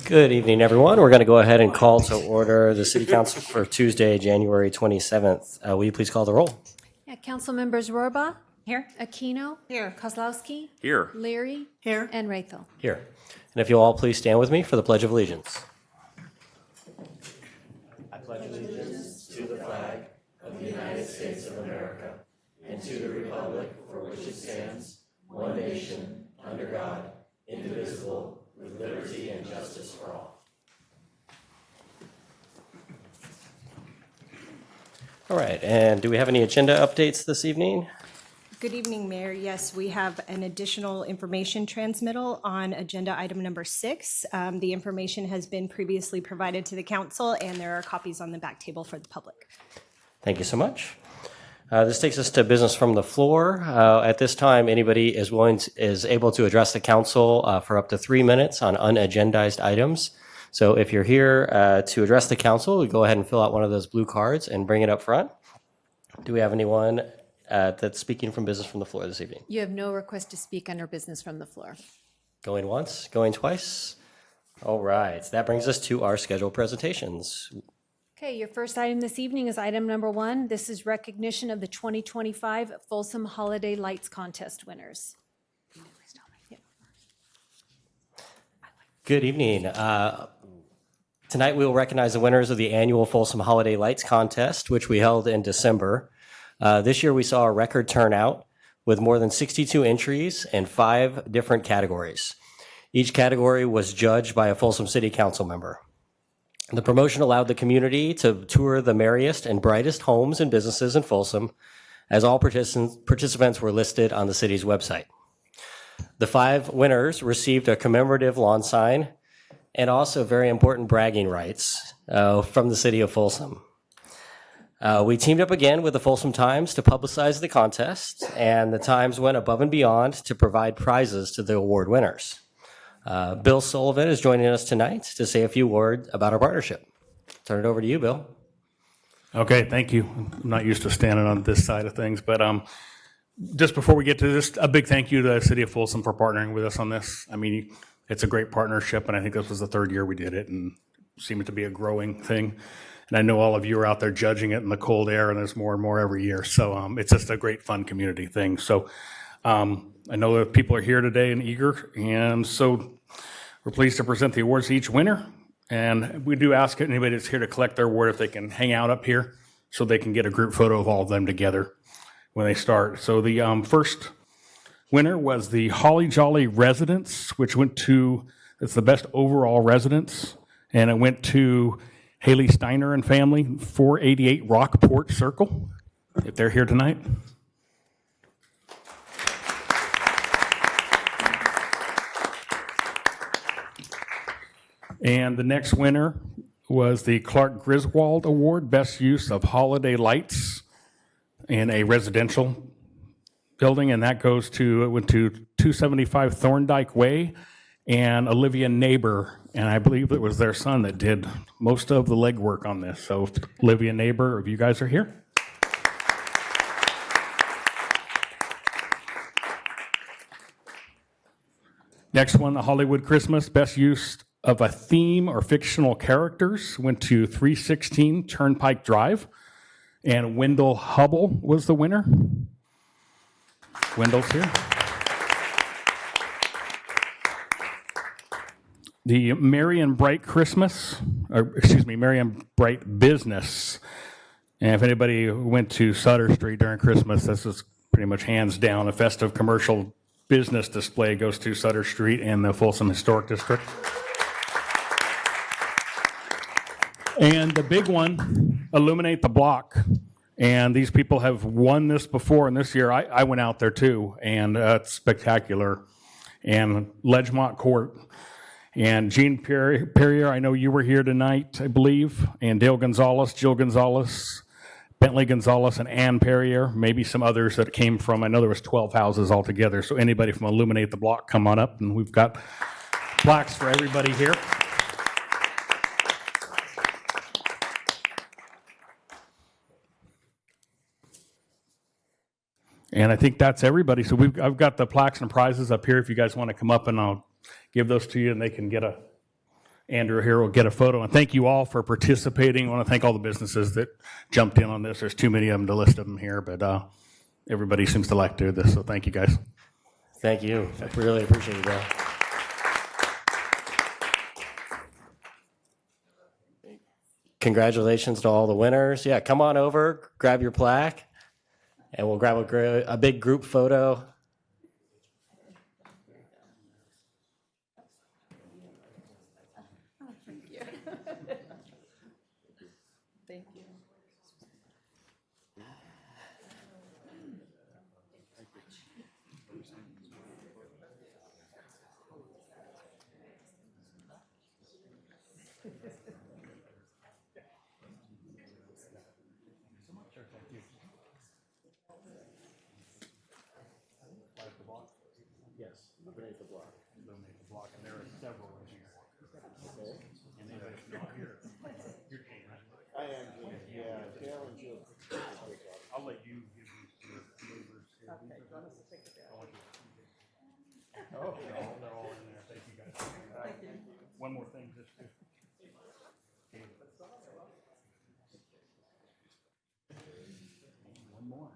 Good evening, everyone. We're going to go ahead and call to order the City Council for Tuesday, January 27th. Will you please call the roll? Yeah, council members Rohrbaugh. Here. Aquino. Here. Kozlowski. Here. Leary. Here. And Rathel. Here. And if you'll all please stand with me for the Pledge of Allegiance. I pledge allegiance to the flag of the United States of America and to the republic for which it stands, one nation, under God, indivisible, with liberty and justice for all. All right, and do we have any agenda updates this evening? Good evening, Mayor. Yes, we have an additional information transmittal on agenda item number 6. The information has been previously provided to the council, and there are copies on the back table for the public. Thank you so much. This takes us to business from the floor. At this time, anybody is able to address the council for up to 3 minutes on unagendized items. So if you're here to address the council, go ahead and fill out one of those blue cards and bring it up front. Do we have anyone that's speaking from business from the floor this evening? You have no request to speak under business from the floor. Going once, going twice? All right, that brings us to our scheduled presentations. Okay, your first item this evening is item number 1. This is recognition of the 2025 Folsom Holiday Lights Contest winners. Good evening. Tonight we will recognize the winners of the annual Folsom Holiday Lights Contest, which we held in December. This year we saw a record turnout with more than 62 entries in 5 different categories. Each category was judged by a Folsom City Council member. The promotion allowed the community to tour the merriest and brightest homes and businesses in Folsom, as all participants were listed on the city's website. The 5 winners received a commemorative lawn sign and also very important bragging rights from the city of Folsom. We teamed up again with the Folsom Times to publicize the contest, and the Times went above and beyond to provide prizes to the award winners. Bill Sullivan is joining us tonight to say a few words about our partnership. Turn it over to you, Bill. Okay, thank you. I'm not used to standing on this side of things, but just before we get to this, a big thank you to the City of Folsom for partnering with us on this. I mean, it's a great partnership, and I think this was the 3rd year we did it, and it seemed to be a growing thing. And I know all of you are out there judging it in the cold air, and there's more and more every year. So it's just a great, fun community thing. So I know that people are here today and eager, and so we're pleased to present the awards to each winner. And we do ask anybody that's here to collect their award if they can hang out up here so they can get a group photo of all of them together when they start. So the first winner was the Holly Jolly Residence, which went to, it's the best overall residence, and it went to Haley Steiner and family, 488 Rockport Circle, if they're here tonight. And the next winner was the Clark Griswold Award, Best Use of Holiday Lights in a Residential Building, and that went to 275 Thorndike Way, and Olivia Neighbor, and I believe it was their son that did most of the legwork on this. So Olivia Neighbor, if you guys are here. Next one, the Hollywood Christmas, Best Use of a Theme or Fictional Characters, went to 316 Turnpike Drive, and Wendell Hubble was the winner. Wendell's here. The Merry and Bright Christmas, Merry and Bright Business. And if anybody went to Sutter Street during Christmas, this is pretty much hands down a festive commercial business display goes to Sutter Street and the Folsom Historic District. And the big one, Illuminate the Block. And these people have won this before, and this year I went out there too, and it's spectacular. And Ledgemont Court. And Gene Perrier, I know you were here tonight, I believe, and Dale Gonzalez, Jill Gonzalez, Bentley Gonzalez, and Ann Perrier, maybe some others that came from, I know there was 12 houses altogether, so anybody from Illuminate the Block, come on up, and we've got plaques for everybody here. And I think that's everybody. So I've got the plaques and prizes up here if you guys want to come up, and I'll give those to you, and they can get a Andrew here will get a photo. And thank you all for participating. I want to thank all the businesses that jumped in on this. There's too many of them to list them here, but everybody seems to like to do this, so thank you guys. Thank you. I really appreciate it, Bill. Congratulations to all the winners. Yeah, come on over, grab your plaque, and we'll grab a big group photo. I'll let you give these to your neighbors. Oh, no, they're all in there. Thank you, guys. Thank you. One more thing, just one more.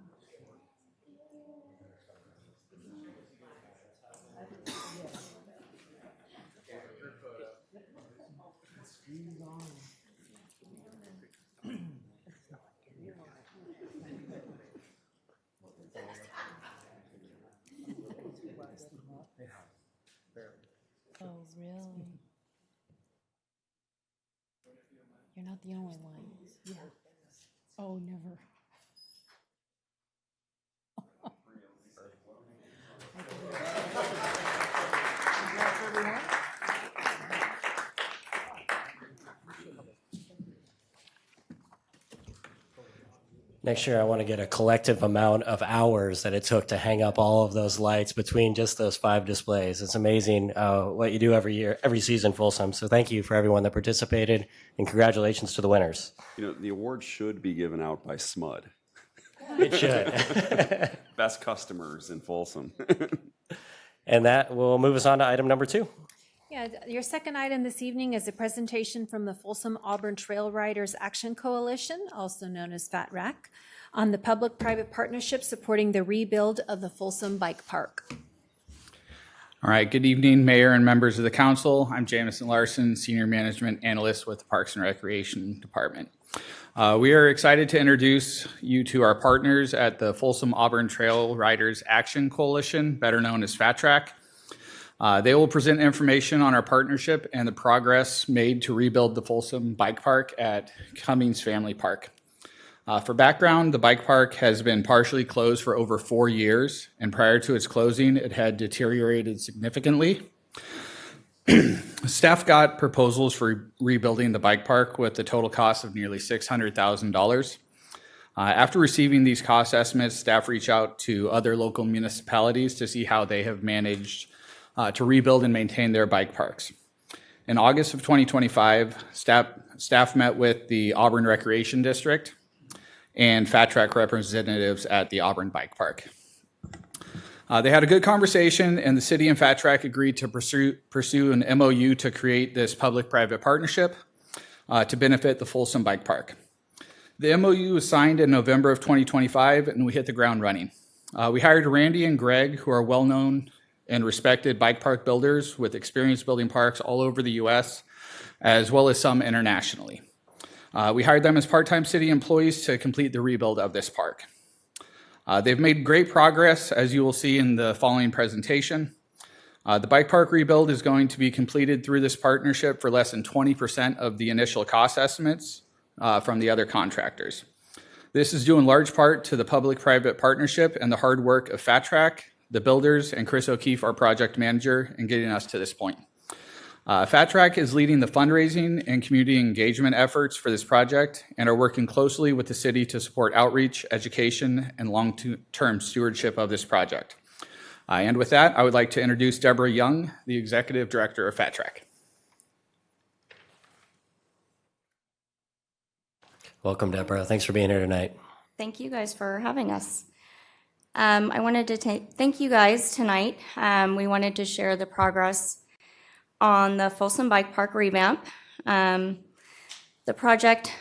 Oh, really? You're not the only one. Yeah. Oh, never. Congrats, everyone. Next year, I want to get a collective amount of hours that it took to hang up all of those lights between just those 5 displays. It's amazing what you do every year, every season, Folsom. So thank you for everyone that participated, and congratulations to the winners. You know, the award should be given out by SMUD. It should. Best customers in Folsom. And that will move us on to item number 2. Yeah, your second item this evening is a presentation from the Folsom Auburn Trail Riders Action Coalition, also known as FATRAC, on the public-private partnership supporting the rebuild of the Folsom Bike Park. All right, good evening, Mayor and members of the council. I'm Jamison Larson, Senior Management Analyst with the Parks and Recreation Department. We are excited to introduce you to our partners at the Folsom Auburn Trail Riders Action Coalition, better known as FATRAC. They will present information on our partnership and the progress made to rebuild the Folsom Bike Park at Cummings Family Park. For background, the bike park has been partially closed for over 4 years, and prior to its closing, it had deteriorated significantly. Staff got proposals for rebuilding the bike park with a total cost of nearly $600,000. After receiving these cost estimates, staff reached out to other local municipalities to see how they have managed to rebuild and maintain their bike parks. In August of 2025, staff met with the Auburn Recreation District and FATRAC representatives at the Auburn Bike Park. They had a good conversation, and the city and FATRAC agreed to pursue an MOU to create this public-private partnership to benefit the Folsom Bike Park. The MOU was signed in November of 2025, and we hit the ground running. We hired Randy and Greg, who are well-known and respected bike park builders with experience building parks all over the U.S., as well as some internationally. We hired them as part-time city employees to complete the rebuild of this park. They've made great progress, as you will see in the following presentation. The bike park rebuild is going to be completed through this partnership for less than 20% of the initial cost estimates from the other contractors. This is due in large part to the public-private partnership and the hard work of FATRAC, the builders, and Chris O'Keefe, our project manager, in getting us to this point. FATRAC is leading the fundraising and community engagement efforts for this project and are working closely with the city to support outreach, education, and long-term stewardship of this project. And with that, I would like to introduce Deborah Young, the Executive Director of FATRAC. Welcome, Deborah. Thanks for being here tonight. Thank you guys for having us. I wanted to thank you guys tonight. We wanted to share the progress on the Folsom Bike Park revamp. The project,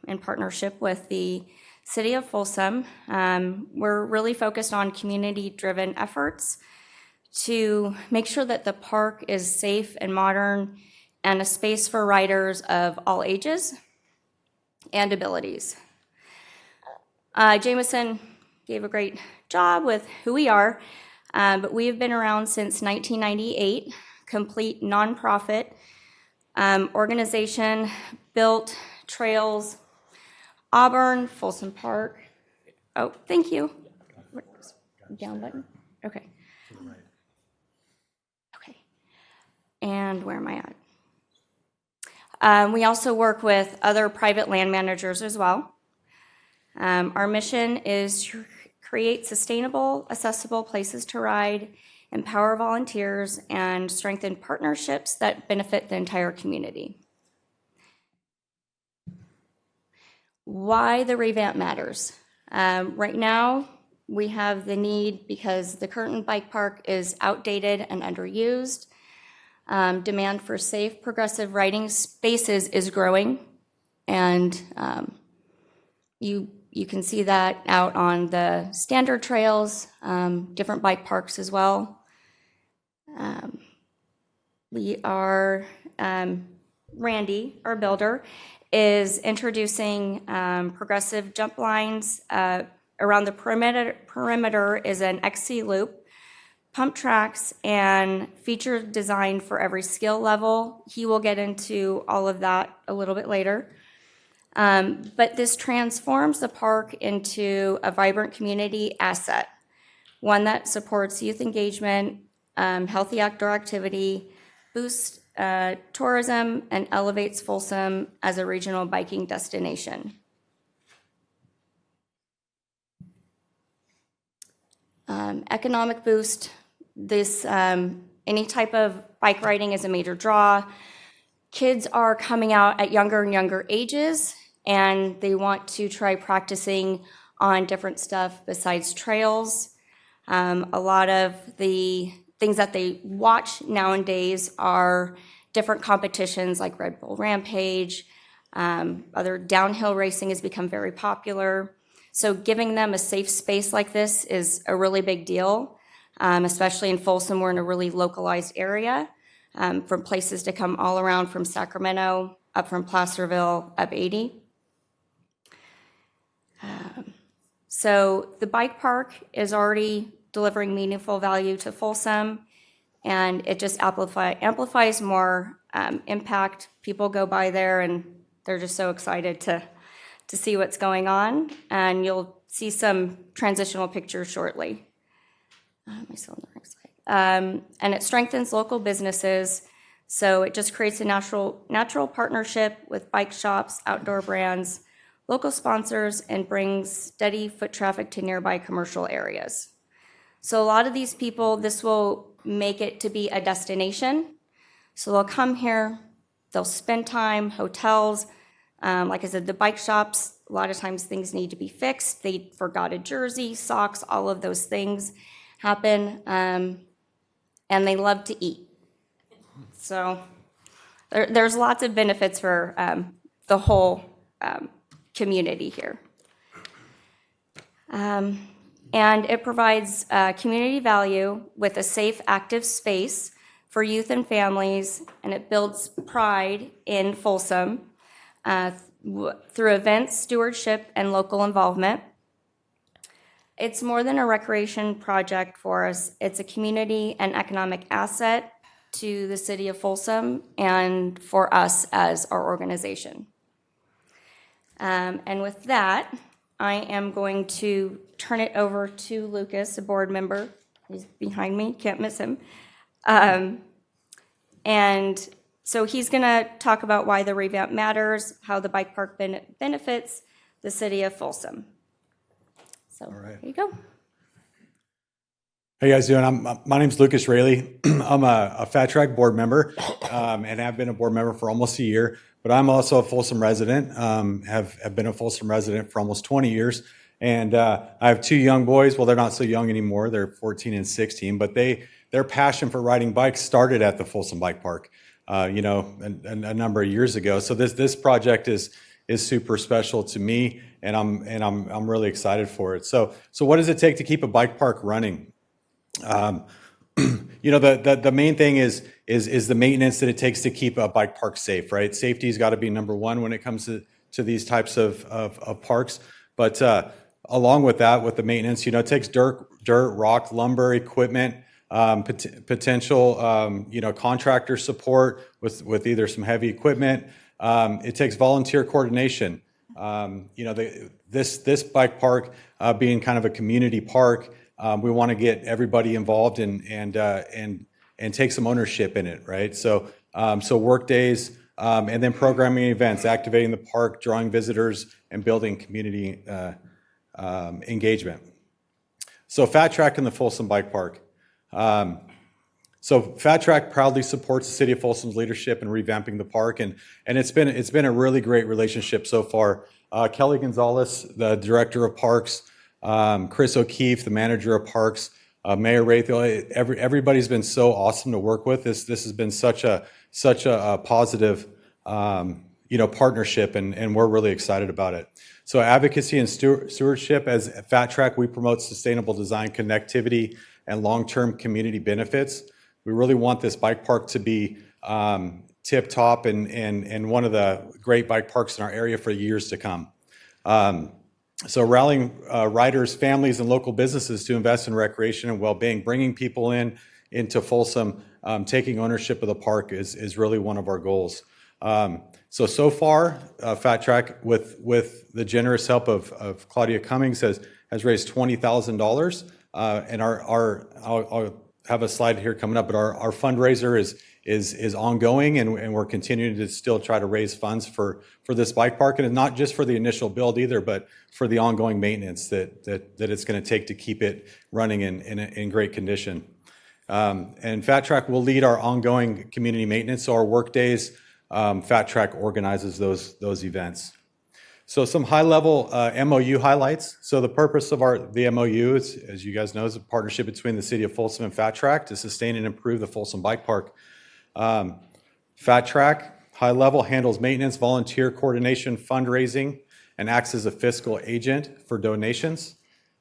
in partnership with the City of Folsom, we're really focused on community-driven efforts to make sure that the park is safe and modern and a space for riders of all ages and abilities. Jameson gave a great job with who we are, but we have been around since 1998, complete nonprofit organization, built trails, Auburn, Folsom Park. Oh, thank you. Down button? Okay. Okay. And where am I at? We also work with other private land managers as well. Our mission is to create sustainable, accessible places to ride, empower volunteers, and strengthen partnerships that benefit the entire community. Why the revamp matters. Right now, we have the need because the current bike park is outdated and underused. Demand for safe, progressive riding spaces is growing, and you can see that out on the standard trails, different bike parks as well. Randy, our builder, is introducing progressive jump lines. Around the perimeter is an XC loop, pump tracks, and feature design for every skill level. He will get into all of that a little bit later. But this transforms the park into a vibrant community asset, one that supports youth engagement, healthy outdoor activity, boosts tourism, and elevates Folsom as a regional biking destination. Economic boost. Any type of bike riding is a major draw. Kids are coming out at younger and younger ages, and they want to try practicing on different stuff besides trails. A lot of the things that they watch nowadays are different competitions like Red Bull Rampage. Other downhill racing has become very popular. So giving them a safe space like this is a really big deal, especially in Folsom. We're in a really localized area, from places to come all around from Sacramento, up from Placerville, up 80. So the bike park is already delivering meaningful value to Folsom, and it just amplifies more impact. People go by there and they're just so excited to see what's going on, and you'll see some transitional pictures shortly. Am I still on the next slide? And it strengthens local businesses, so it just creates a natural partnership with bike shops, outdoor brands, local sponsors, and brings steady foot traffic to nearby commercial areas. So a lot of these people, this will make it to be a destination. So they'll come here, they'll spend time, hotels. Like I said, the bike shops, a lot of times things need to be fixed. They forgot a jersey, socks, all of those things happen. And they love to eat. So there's lots of benefits for the whole community here. And it provides community value with a safe, active space for youth and families, and it builds pride in Folsom through events, stewardship, and local involvement. It's more than a recreation project for us. It's a community and economic asset to the city of Folsom and for us as our organization. And with that, I am going to turn it over to Lucas, a board member. He's behind me, can't miss him. And so he's going to talk about why the revamp matters, how the bike park benefits the city of Folsom. So There you go. How you guys doing? My name's Lucas Raley. I'm a Fat Track board member, and have been a board member for almost a year. But I'm also a Folsom resident. Have been a Folsom resident for almost 20 years. And I have two young boys. Well, they're not so young anymore. They're 14 and 16. But their passion for riding bikes started at the Folsom Bike Park. a number of years ago. So this project is super special to me, and I'm really excited for it. So what does it take to keep a bike park running? The main thing is the maintenance that it takes to keep a bike park safe, right? Safety's got to be number one when it comes to these types of parks. But along with that, with the maintenance, it takes dirt, rock, lumber, equipment, potential, contractor support with either some heavy equipment. It takes volunteer coordination. This bike park being kind of a community park, we want to get everybody involved and take some ownership in it, right? So work days, and then programming events, activating the park, drawing visitors, and building community engagement. So Fat Track and the Folsom Bike Park. So Fat Track proudly supports the City of Folsom's leadership in revamping the park, and it's been a really great relationship so far. Kelly Gonzalez, the Director of Parks, Chris O'Keefe, the Manager of Parks, Mayor Rayfield, everybody's been so awesome to work with. This has been such a positive partnership, and we're really excited about it. So advocacy and stewardship. As Fat Track, we promote sustainable design, connectivity, and long-term community benefits. We really want this bike park to be tip-top and one of the great bike parks in our area for years to come. So rallying riders, families, and local businesses to invest in recreation and well-being, bringing people into Folsom, taking ownership of the park is really one of our goals. So far, Fat Track, with the generous help of Claudia Cummings, has raised $20,000. And I'll have a slide here coming up, but our fundraiser is ongoing, and we're continuing to still try to raise funds for this bike park, and not just for the initial build either, but for the ongoing maintenance that it's going to take to keep it running in great condition. And Fat Track will lead our ongoing community maintenance. So our work days, Fat Track organizes those events. So some high-level MOU highlights. So the purpose of the MOU is, as you guys know, is a partnership between the City of Folsom and Fat Track to sustain and improve the Folsom Bike Park. Fat Track, high level, handles maintenance, volunteer coordination, fundraising, and acts as a fiscal agent for donations.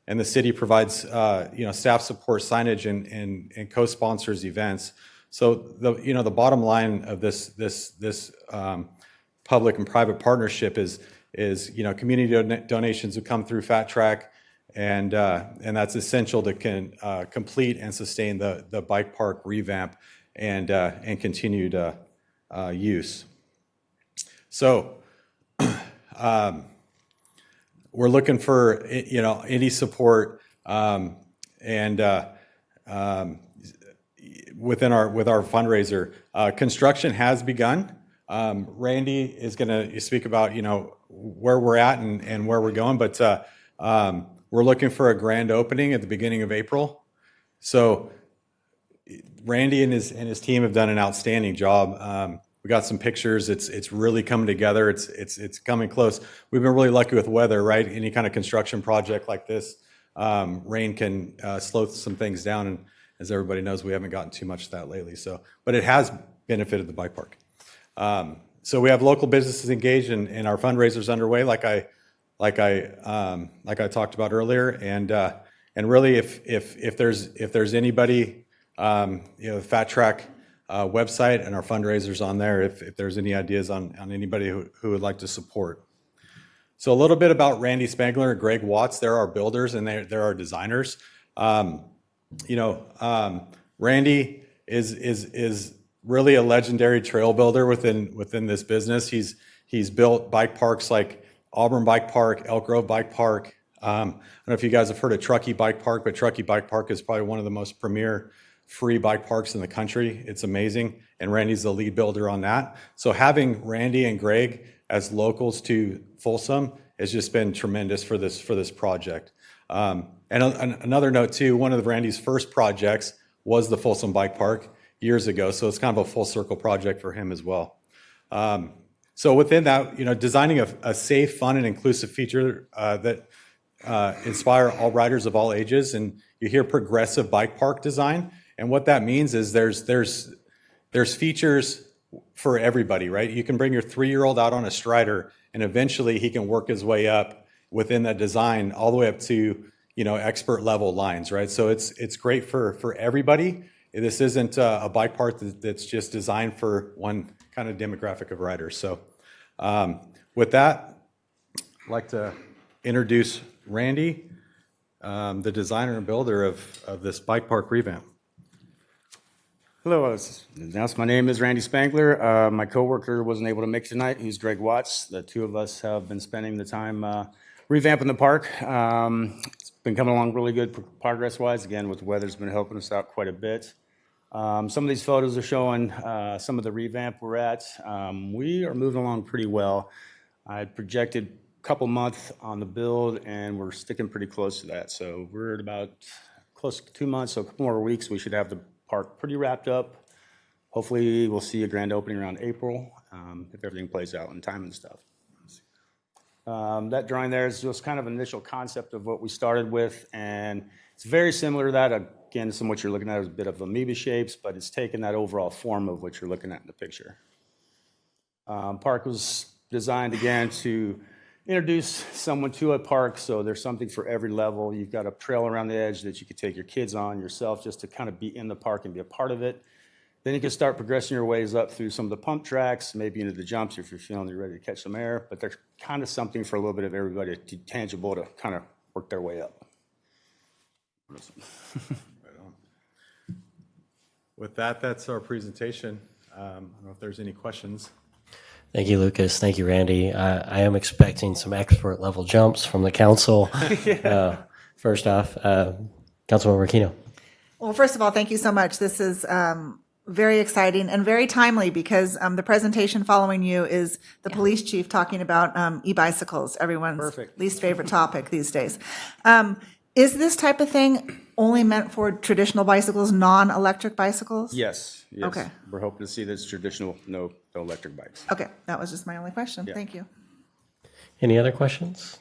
And the city provides, staff support, signage, and co-sponsors events. So the bottom line of this public and private partnership is community donations will come through Fat Track, and that's essential to complete and sustain the bike park revamp and continued use. So we're looking for any support and with our fundraiser. Construction has begun. Randy is going to speak about where we're at and where we're going, but we're looking for a grand opening at the beginning of April. So Randy and his team have done an outstanding job. We got some pictures. It's really coming together. It's coming close. We've been really lucky with weather, right? Any kind of construction project like this, rain can slow some things down, and as everybody knows, we haven't gotten too much of that lately. But it has benefited the bike park. So we have local businesses engaged, and our fundraisers underway, like I talked about earlier, and really, if there's anybody, the Fat Track website and our fundraisers on there, if there's any ideas on anybody who would like to support. So a little bit about Randy Spangler and Greg Watts. They're our builders and they're our designers. Randy is really a legendary trail builder within this business. He's built bike parks like Auburn Bike Park, Elk Grove Bike Park. I don't know if you guys have heard of Truckee Bike Park, but Truckee Bike Park is probably one of the most premier free bike parks in the country. It's amazing, and Randy's the lead builder on that. So having Randy and Greg as locals to Folsom has just been tremendous for this project. And another note too, one of Randy's first projects was the Folsom Bike Park years ago, so it's kind of a full circle project for him as well. So within that, designing a safe, fun, and inclusive feature that inspire all riders of all ages, and you hear progressive bike park design. And what that means is there's features for everybody, right? You can bring your 3-year-old out on a Strider, and eventually he can work his way up within that design all the way up to, expert level lines, right? So it's great for everybody. This isn't a bike park that's just designed for one kind of demographic of riders. So with that, I'd like to introduce Randy, the designer and builder of this bike park revamp. Hello, my name is Randy Spangler. My coworker wasn't able to make it tonight. He's Greg Watts. The two of us have been spending the time revamping the park. It's been coming along really good progress-wise. Again, with the weather's been helping us out quite a bit. Some of these photos are showing some of the revamp we're at. We are moving along pretty well. I had projected a couple months on the build, and we're sticking pretty close to that. So we're at about close to 2 months, so a couple more weeks, we should have the park pretty wrapped up. Hopefully, we'll see a grand opening around April, if everything plays out in time and stuff. That drawing there is just kind of an initial concept of what we started with, and it's very similar to that. Again, some of what you're looking at is a bit of amoeba shapes, but it's taken that overall form of what you're looking at in the picture. Park was designed, again, to introduce someone to a park, so there's something for every level. You've got a trail around the edge that you could take your kids on, yourself, just to kind of be in the park and be a part of it. Then you can start progressing your ways up through some of the pump tracks, maybe into the jumps if you're feeling you're ready to catch some air, but there's kind of something for a little bit of everybody tangible to kind of work their way up. Right on. With that, that's our presentation. I don't know if there's any questions. Thank you, Lucas. Thank you, Randy. I am expecting some expert level jumps from the council. First off, Councilmember Aquino. Well, first of all, thank you so much. This is very exciting and very timely because the presentation following you is the police chief talking about e-bicycles, everyone's least favorite topic these days. Is this type of thing only meant for traditional bicycles, non-electric bicycles? Yes. Okay. We're hoping to see this traditional, no electric bikes. Okay, that was just my only question. Thank you. Any other questions?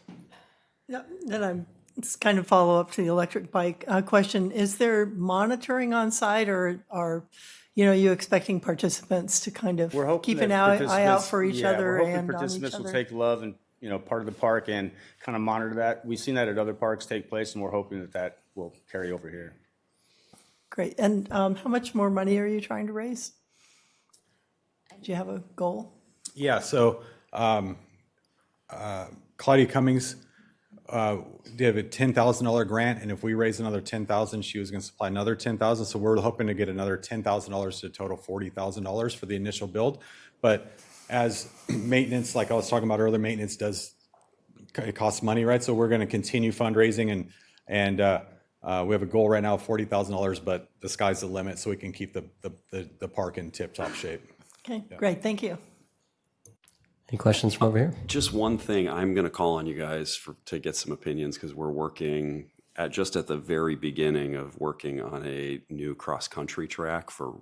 Yeah, then it's kind of follow up to the electric bike question. Is there monitoring on site, or are you expecting participants to kind of keep an eye out for each other we're hoping and on each participants will other? take love and part of the park and kind of monitor that. We've seen that at other parks take place, and we're hoping that will carry over here. Great. And how much more money are you trying to raise? Do you have a goal? Yeah, so Claudia Cummings did a $10,000 grant, and if we raise another $10,000, she was going to supply another $10,000. So we're hoping to get another $10,000 to a total $40,000 for the initial build. But as maintenance, like I was talking about earlier, maintenance it costs money, right? So we're going to continue fundraising, and we have a goal right now of $40,000, but the sky's the limit, so we can keep the park in tip-top shape. Okay, great. Thank you. Any questions from over here? Just one thing, I'm going to call on you guys to get some opinions because we're working just at the very beginning of working on a new cross-country track for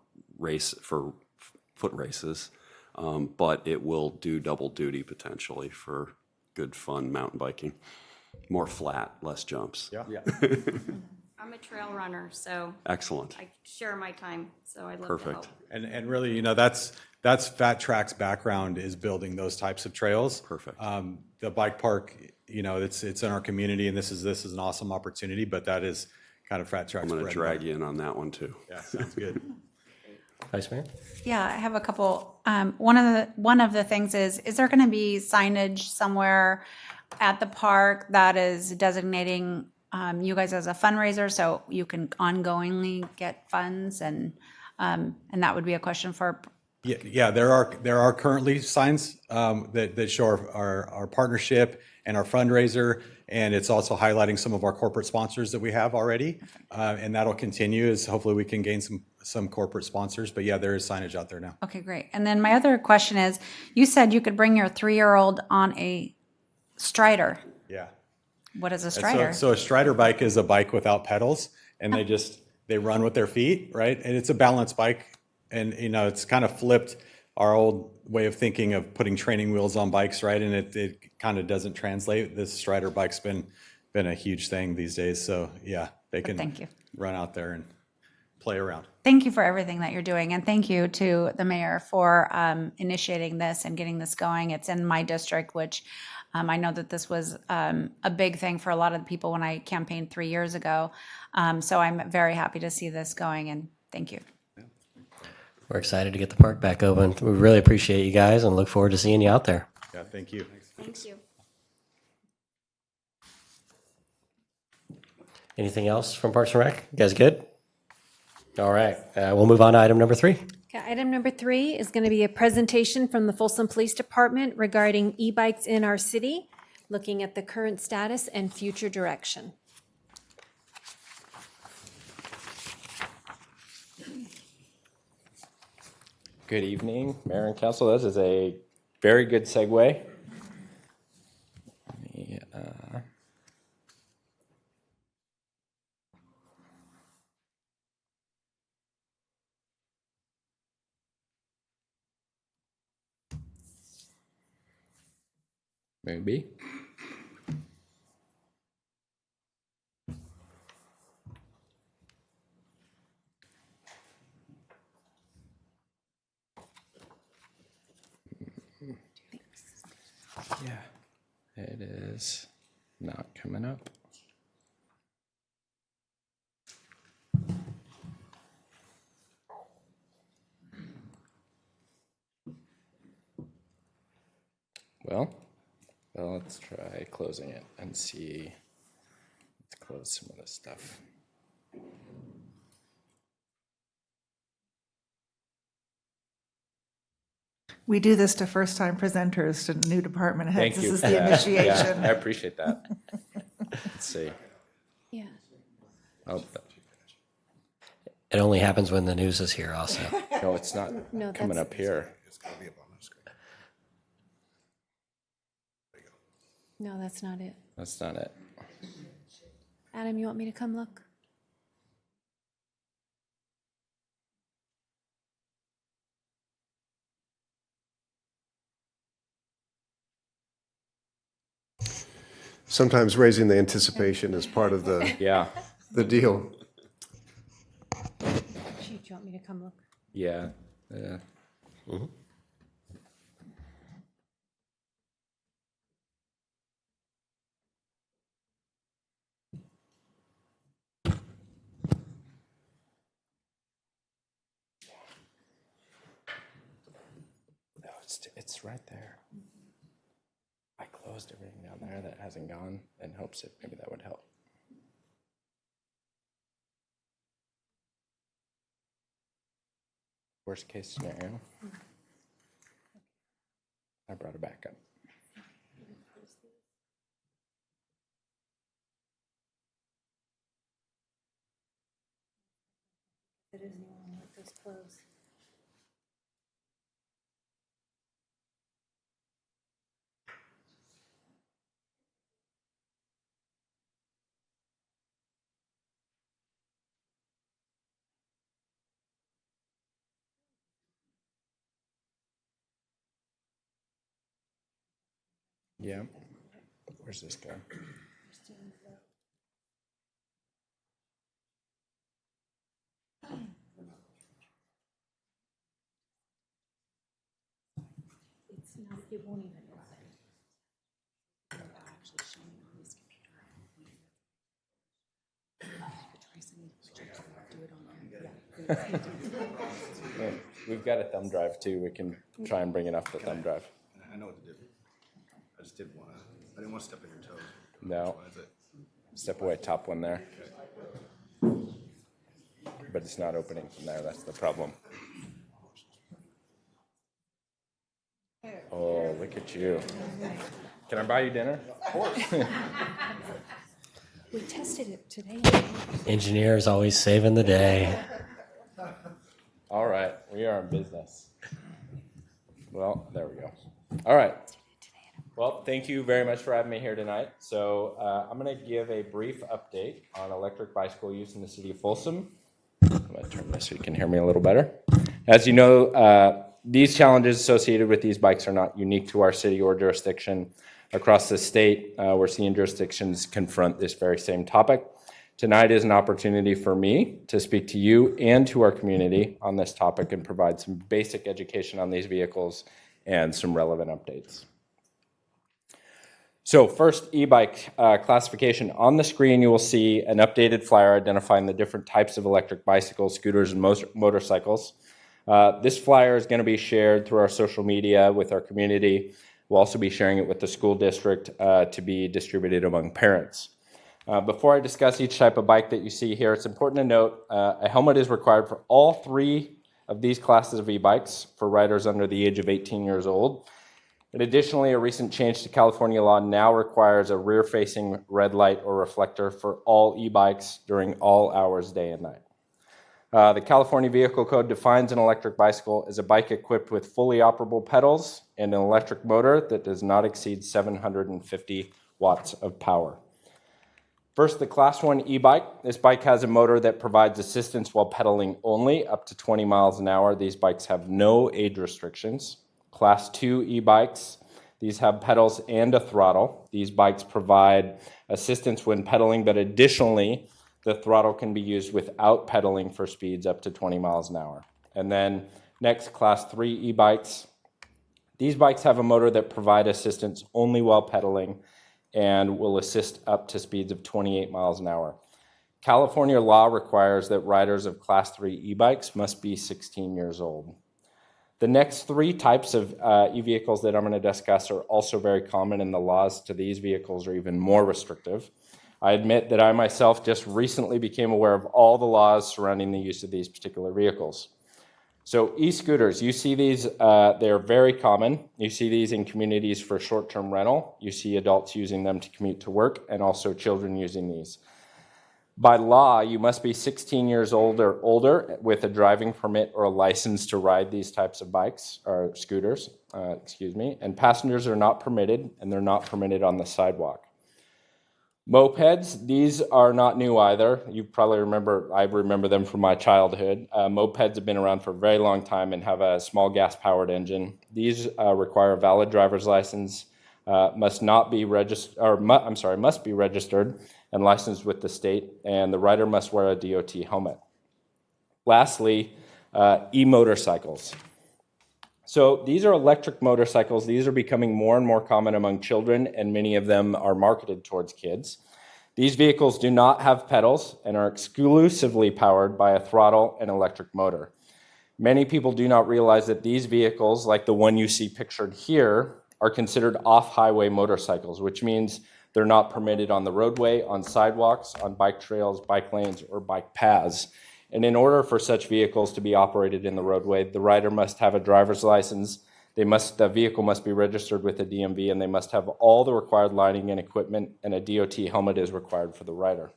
foot races, but it will do double duty potentially for good fun mountain biking. More flat, less jumps. Yeah. I'm a trail runner, so Excellent. I share my time, so I'd love to Perfect. help. And really, that's Fat Track's background, is building those types of trails. Perfect. The bike park, it's in our community, and this is an awesome opportunity, but that is kind of Fat Track's I'm going to bread and drag butter. you in on that one too. Yeah, sounds good. Vice Mayor? Yeah, I have a couple. One of the things is there going to be signage somewhere at the park that is designating you guys as a fundraiser, so you can ongoingly get funds, and that would be a question for. Yeah, there are currently signs that show our partnership and our fundraiser, and it's also highlighting some of our corporate sponsors that we have already, and that'll continue as hopefully we can gain some corporate sponsors. But yeah, there is signage out there now. Okay, great. And then my other question is, you said you could bring your 3-year-old on a Strider. Yeah. What is a Strider? So a Strider bike is a bike without pedals, and they run with their feet, right? And it's a balance bike, and it's kind of flipped our old way of thinking of putting training wheels on bikes, right? And it kind of doesn't translate. This Strider bike's been a huge thing these days. So yeah, they can Thank you. run out there play around. Thank you for everything that you're doing, and thank you to the mayor for initiating this and getting this going. It's in my district, which I know that this was a big thing for a lot of the people when I campaigned 3 years ago. So I'm very happy to see this going, and thank you. We're excited to get the park back open. We really appreciate you guys and look forward to seeing you out there. Yeah, thank you. Thank you. Anything else from Parks and Rec? You guys good? All right, we'll move on to item number 3. Okay, item number 3 is going to be a presentation from the Folsom Police Department regarding e-bikes in our city, looking at the current status and future direction. Good evening, Mayor and Council. This is a very good segue. Let me, maybe. Yeah, it is not coming up. Well, let's try closing it and see. Let's close some of this stuff. We do this to first-time presenters, to new department heads. Thank you. This is the initiation. Yeah, I appreciate that. Let's see. Yeah. Oh, It only happens when the news is here also. no, it's not No, coming that's- up here. No, that's not it. That's not it. Adam, you want me to come look? Sometimes raising the anticipation is part of Yeah, the deal. Chief, do you want me to come look? yeah. Yeah. No, it's right there. I closed everything down there that hasn't gone in hopes that maybe that would help. Worst case scenario. I brought it back up. It isn't even let this close. Yeah. Where's this go? It's not, it won't even open. Yeah, we've got a thumb drive too. We can try and bring it off the thumb drive. I know what to do. I just didn't want to, I didn't want to step on your toes. No. Step away, top one there. But it's not opening from there. That's the problem. Oh, look at you. Can I buy you dinner? Of course. We tested it today. Engineers always saving the day. All right, we are in business. Well, there we go. All right. Well, thank you very much for having me here tonight. So I'm going to give a brief update on electric bicycle use in the city of Folsom. I'm going to turn this so you can hear me a little better. As you know, these challenges associated with these bikes are not unique to our city or jurisdiction. Across the state, we're seeing jurisdictions confront this very same topic. Tonight is an opportunity for me to speak to you and to our community on this topic and provide some basic education on these vehicles and some relevant updates. So first, e-bike classification. On the screen, you will see an updated flyer identifying the different types of electric bicycles, scooters, and motorcycles. This flyer is going to be shared through our social media with our community. We'll also be sharing it with the school district to be distributed among parents. Before I discuss each type of bike that you see here, it's important to note a helmet is required for all three of these classes of e-bikes for riders under the age of 18 years old. And additionally, a recent change to California law now requires a rear-facing red light or reflector for all e-bikes during all hours, day and night. The California Vehicle Code defines an electric bicycle as a bike equipped with fully operable pedals and an electric motor that does not exceed 750 watts of power. First, the Class 1 e-bike. This bike has a motor that provides assistance while pedaling only up to 20 miles an hour. These bikes have no age restrictions. Class 2 e-bikes, these have pedals and a throttle. These bikes provide assistance when pedaling, but additionally, the throttle can be used without pedaling for speeds up to 20 miles an hour. And then next, Class 3 e-bikes. These bikes have a motor that provide assistance only while pedaling and will assist up to speeds of 28 miles an hour. California law requires that riders of Class 3 e-bikes must be 16 years old. The next three types of e-vehicles that I'm going to discuss are also very common, and the laws to these vehicles are even more restrictive. I admit that I myself just recently became aware of all the laws surrounding the use of these particular vehicles. So e-scooters, you see these, they're very common. You see these in communities for short-term rental. You see adults using them to commute to work and also children using these. By law, you must be 16 years old or older with a driving permit or a license to ride these types of bikes or scooters, and passengers are not permitted, and they're not permitted on the sidewalk. Mopeds, these are not new either. You probably remember, I remember them from my childhood. Mopeds have been around for a very long time and have a small gas-powered engine. These require a valid driver's license, must be registered and licensed with the state, and the rider must wear a DOT helmet. Lastly, e-motorcycles. So these are electric motorcycles. These are becoming more and more common among children, and many of them are marketed towards kids. These vehicles do not have pedals and are exclusively powered by a throttle and electric motor. Many people do not realize that these vehicles, like the one you see pictured here, are considered off-highway motorcycles, which means they're not permitted on the roadway, on sidewalks, on bike trails, bike lanes, or bike paths. And in order for such vehicles to be operated in the roadway, the rider must have a driver's license, the vehicle must be registered with the DMV, and they must have all the required lighting and equipment, and a DOT helmet is required for the rider.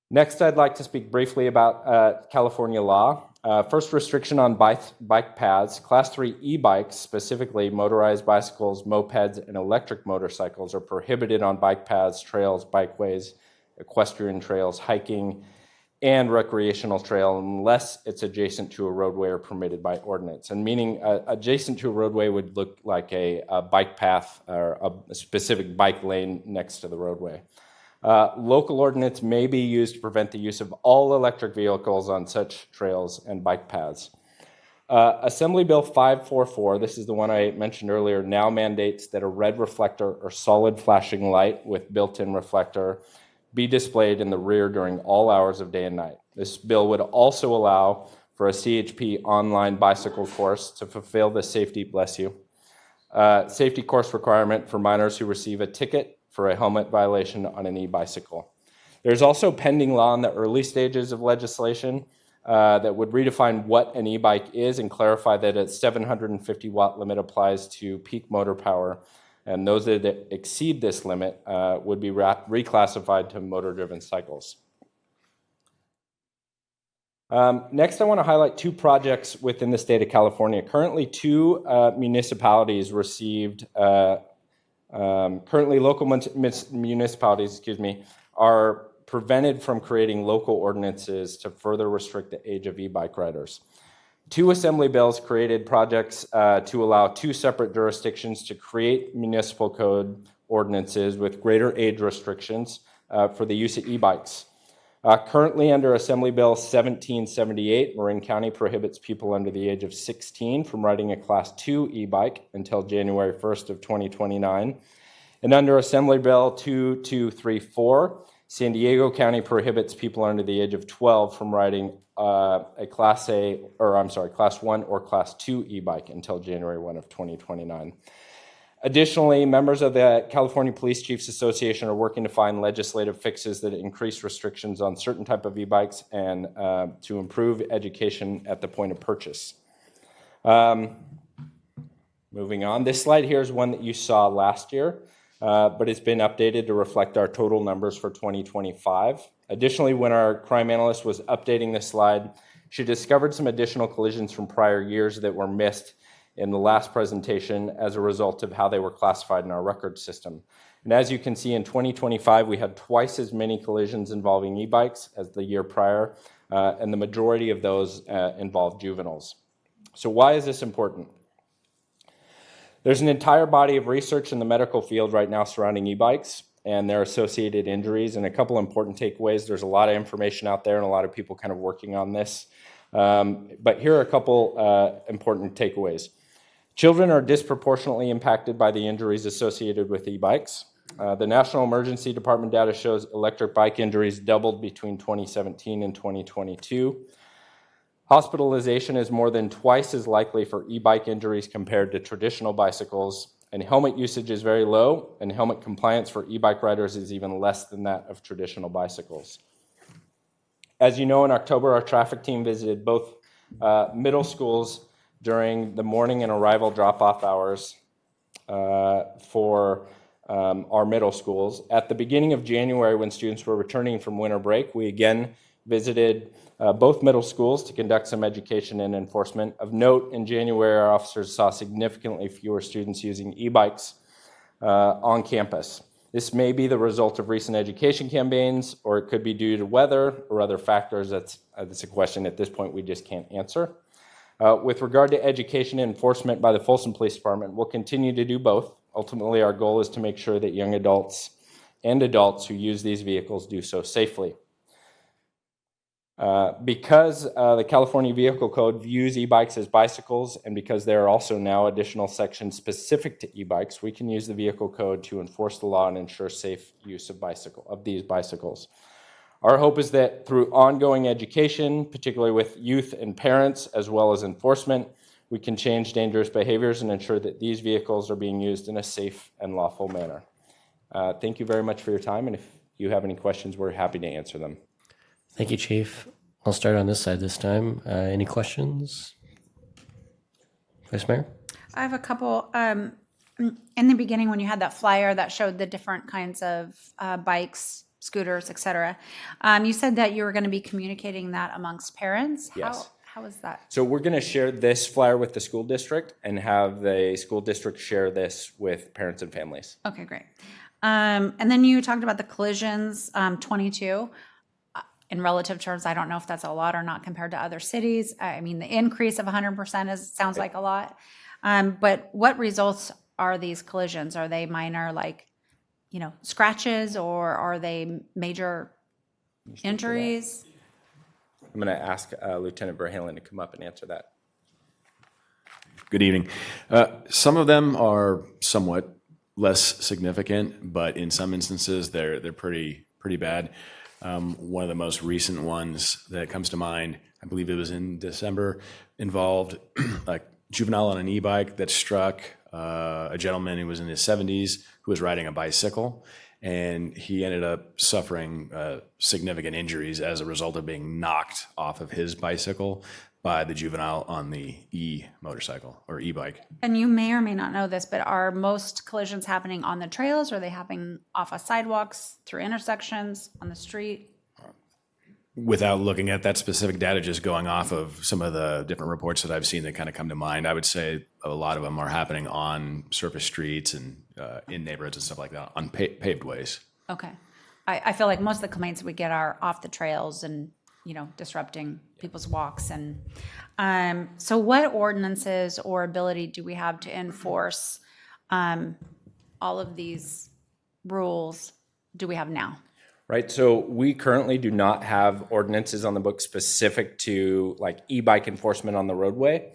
Next, I'd like to speak briefly about California law. First, restriction on bike paths. Class 3 e-bikes, specifically motorized bicycles, mopeds, and electric motorcycles, are prohibited on bike paths, trails, bikeways, equestrian trails, hiking, and recreational trail unless it's adjacent to a roadway or permitted by ordinance. And meaning adjacent to a roadway would look like a bike path or a specific bike lane next to the roadway. Local ordinance may be used to prevent the use of all electric vehicles on such trails and bike paths. Assembly Bill 544, this is the one I mentioned earlier, now mandates that a red reflector or solid flashing light with built-in reflector be displayed in the rear during all hours of day and night. This bill would also allow for a CHP online bicycle course to fulfill the safety course requirement for minors who receive a ticket for a helmet violation on an e-bicycle. There's also pending law in the early stages of legislation that would redefine what an e-bike is and clarify that a 750 watt limit applies to peak motor power, and those that exceed this limit would be reclassified to motor-driven cycles. Next, I want to highlight two projects within the state of California. Currently, two municipalities received, currently local municipalities, are prevented from creating local ordinances to further restrict the age of e-bike riders. Two assembly bills created projects to allow two separate jurisdictions to create municipal code ordinances with greater age restrictions for the use of e-bikes. Currently under Assembly Bill 1778, Marin County prohibits people under the age of 16 from riding a Class 2 e-bike until January 1st of 2029. And under Assembly Bill 2234, San Diego County prohibits people under the age of 12 from riding a Class 1 or Class 2 e-bike until January 1 of 2029. Additionally, members of the California Police Chiefs Association are working to find legislative fixes that increase restrictions on certain type of e-bikes and to improve education at the point of purchase. Moving on, this slide here is one that you saw last year, but it's been updated to reflect our total numbers for 2025. Additionally, when our crime analyst was updating this slide, she discovered some additional collisions from prior years that were missed in the last presentation as a result of how they were classified in our record system. And as you can see, in 2025, we had twice as many collisions involving e-bikes as the year prior, and the majority of those involved juveniles. So why is this important? There's an entire body of research in the medical field right now surrounding e-bikes and their associated injuries, and a couple important takeaways. There's a lot of information out there and a lot of people kind of working on this. But here are a couple important takeaways. Children are disproportionately impacted by the injuries associated with e-bikes. The National Emergency Department data shows electric bike injuries doubled between 2017 and 2022. Hospitalization is more than twice as likely for e-bike injuries compared to traditional bicycles, and helmet usage is very low, and helmet compliance for e-bike riders is even less than that of traditional bicycles. As you know, in October, our traffic team visited both middle schools during the morning and arrival drop-off hours for our middle schools. At the beginning of January, when students were returning from winter break, we again visited both middle schools to conduct some education and enforcement. Of note, in January, our officers saw significantly fewer students using e-bikes on campus. This may be the result of recent education campaigns, or it could be due to weather or other factors. That's a question at this point we just can't answer. With regard to education and enforcement by the Folsom Police Department, we'll continue to do both. Ultimately, our goal is to make sure that young adults and adults who use these vehicles do so safely. Because the California Vehicle Code views e-bikes as bicycles, and because there are also now additional sections specific to e-bikes, we can use the Vehicle Code to enforce the law and ensure safe use of these bicycles. Our hope is that through ongoing education, particularly with youth and parents, as well as enforcement, we can change dangerous behaviors and ensure that these vehicles are being used in a safe and lawful manner. Thank you very much for your time, and if you have any questions, we're happy to answer them. Thank you, Chief. I'll start on this side this time. Any questions? Vice Mayor? I have a couple. In the beginning, when you had that flyer that showed the different kinds of bikes, scooters, et cetera, you said that you were going to be communicating that amongst parents. Yes. How is that? So we're going to share this flyer with the school district and have the school district share this with parents and families. Okay, great. And then you talked about the collisions, 22. In relative terms, I don't know if that's a lot or not compared to other cities. I mean, the increase of 100% sounds like a lot. But what results are these collisions? Are they minor, like, scratches, or are they major injuries? I'm going to ask Lieutenant Verhalen to come up and answer that. Good evening. Some of them are somewhat less significant, but in some instances they're pretty bad. One of the most recent ones that comes to mind, I believe it was in December, involved a juvenile on an e-bike that struck a gentleman who was in his 70s who was riding a bicycle, and he ended up suffering significant injuries as a result of being knocked off of his bicycle by the juvenile on the e-motorcycle or e-bike. And you may or may not know this, but are most collisions happening on the trails? Or are they happening off of sidewalks, through intersections, on the street? Without looking at that specific data, just going off of some of the different reports that I've seen that kind of come to mind, I would say a lot of them are happening on surface streets and in neighborhoods and stuff like that, on paved ways. Okay. I feel like most of the complaints we get are off the trails and disrupting people's walks. And so what ordinances or ability do we have to enforce all of these rules do we have now? right? So we currently do not have ordinances on the book specific to like e-bike enforcement on the roadway.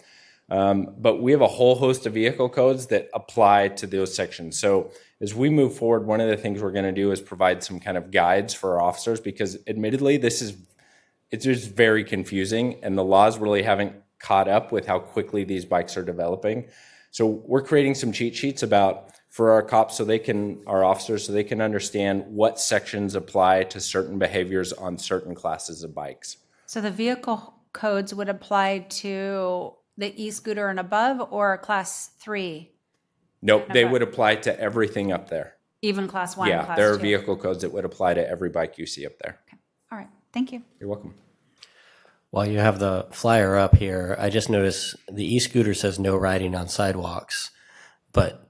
But we have a whole host of vehicle codes that apply to those sections. So as we move forward, one of the things we're going to do is provide some kind of guides for our officers, because admittedly, it's just very confusing, and the laws really haven't caught up with how quickly these bikes are developing. So we're creating some cheat sheets for our cops, our officers, so they can understand what sections apply to certain behaviors on certain classes of bikes. So the vehicle codes would apply to the e-scooter and above, or class 3? Nope, they would apply to everything up there. Even class 1 and Yeah, class there 2? are vehicle codes that would apply to every bike you see up there. All right, thank you. You're welcome. While you have the flyer up here, I just noticed the e-scooter says no riding on sidewalks, but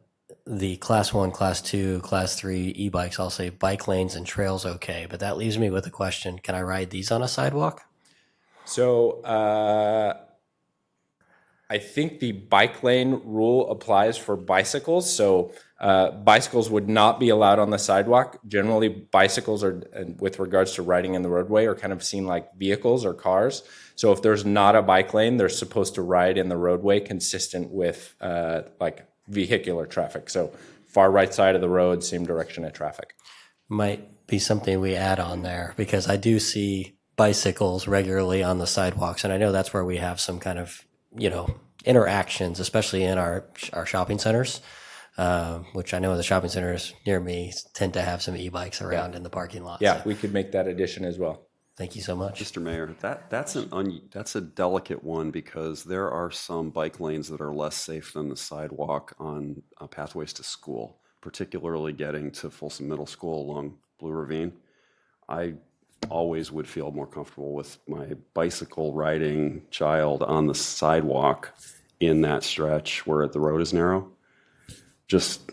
the class 1, class 2, class 3 e-bikes all say bike lanes and trails okay. But that leaves me with a question. Can I ride these on a sidewalk? So I think the bike lane rule applies for bicycles. So bicycles would not be allowed on the sidewalk. Generally, bicycles are, with regards to riding in the roadway, are kind of seen like vehicles or cars. So if there's not a bike lane, they're supposed to ride in the roadway consistent with like vehicular traffic. So far right side of the road, same direction of traffic. Might be something we add on there, because I do see bicycles regularly on the sidewalks, and I know that's where we have some kind of, interactions, especially in our shopping centers, which I know the shopping centers near me tend to have some e-bikes around in the parking lot. Yeah, So we could make that addition as well. thank you so much. Mr. Mayor, that's a delicate one, because there are some bike lanes that are less safe than the sidewalk on pathways to school, particularly getting to Folsom Middle School along Blue Ravine. I always would feel more comfortable with my bicycle riding child on the sidewalk in that stretch where the road is narrow. Just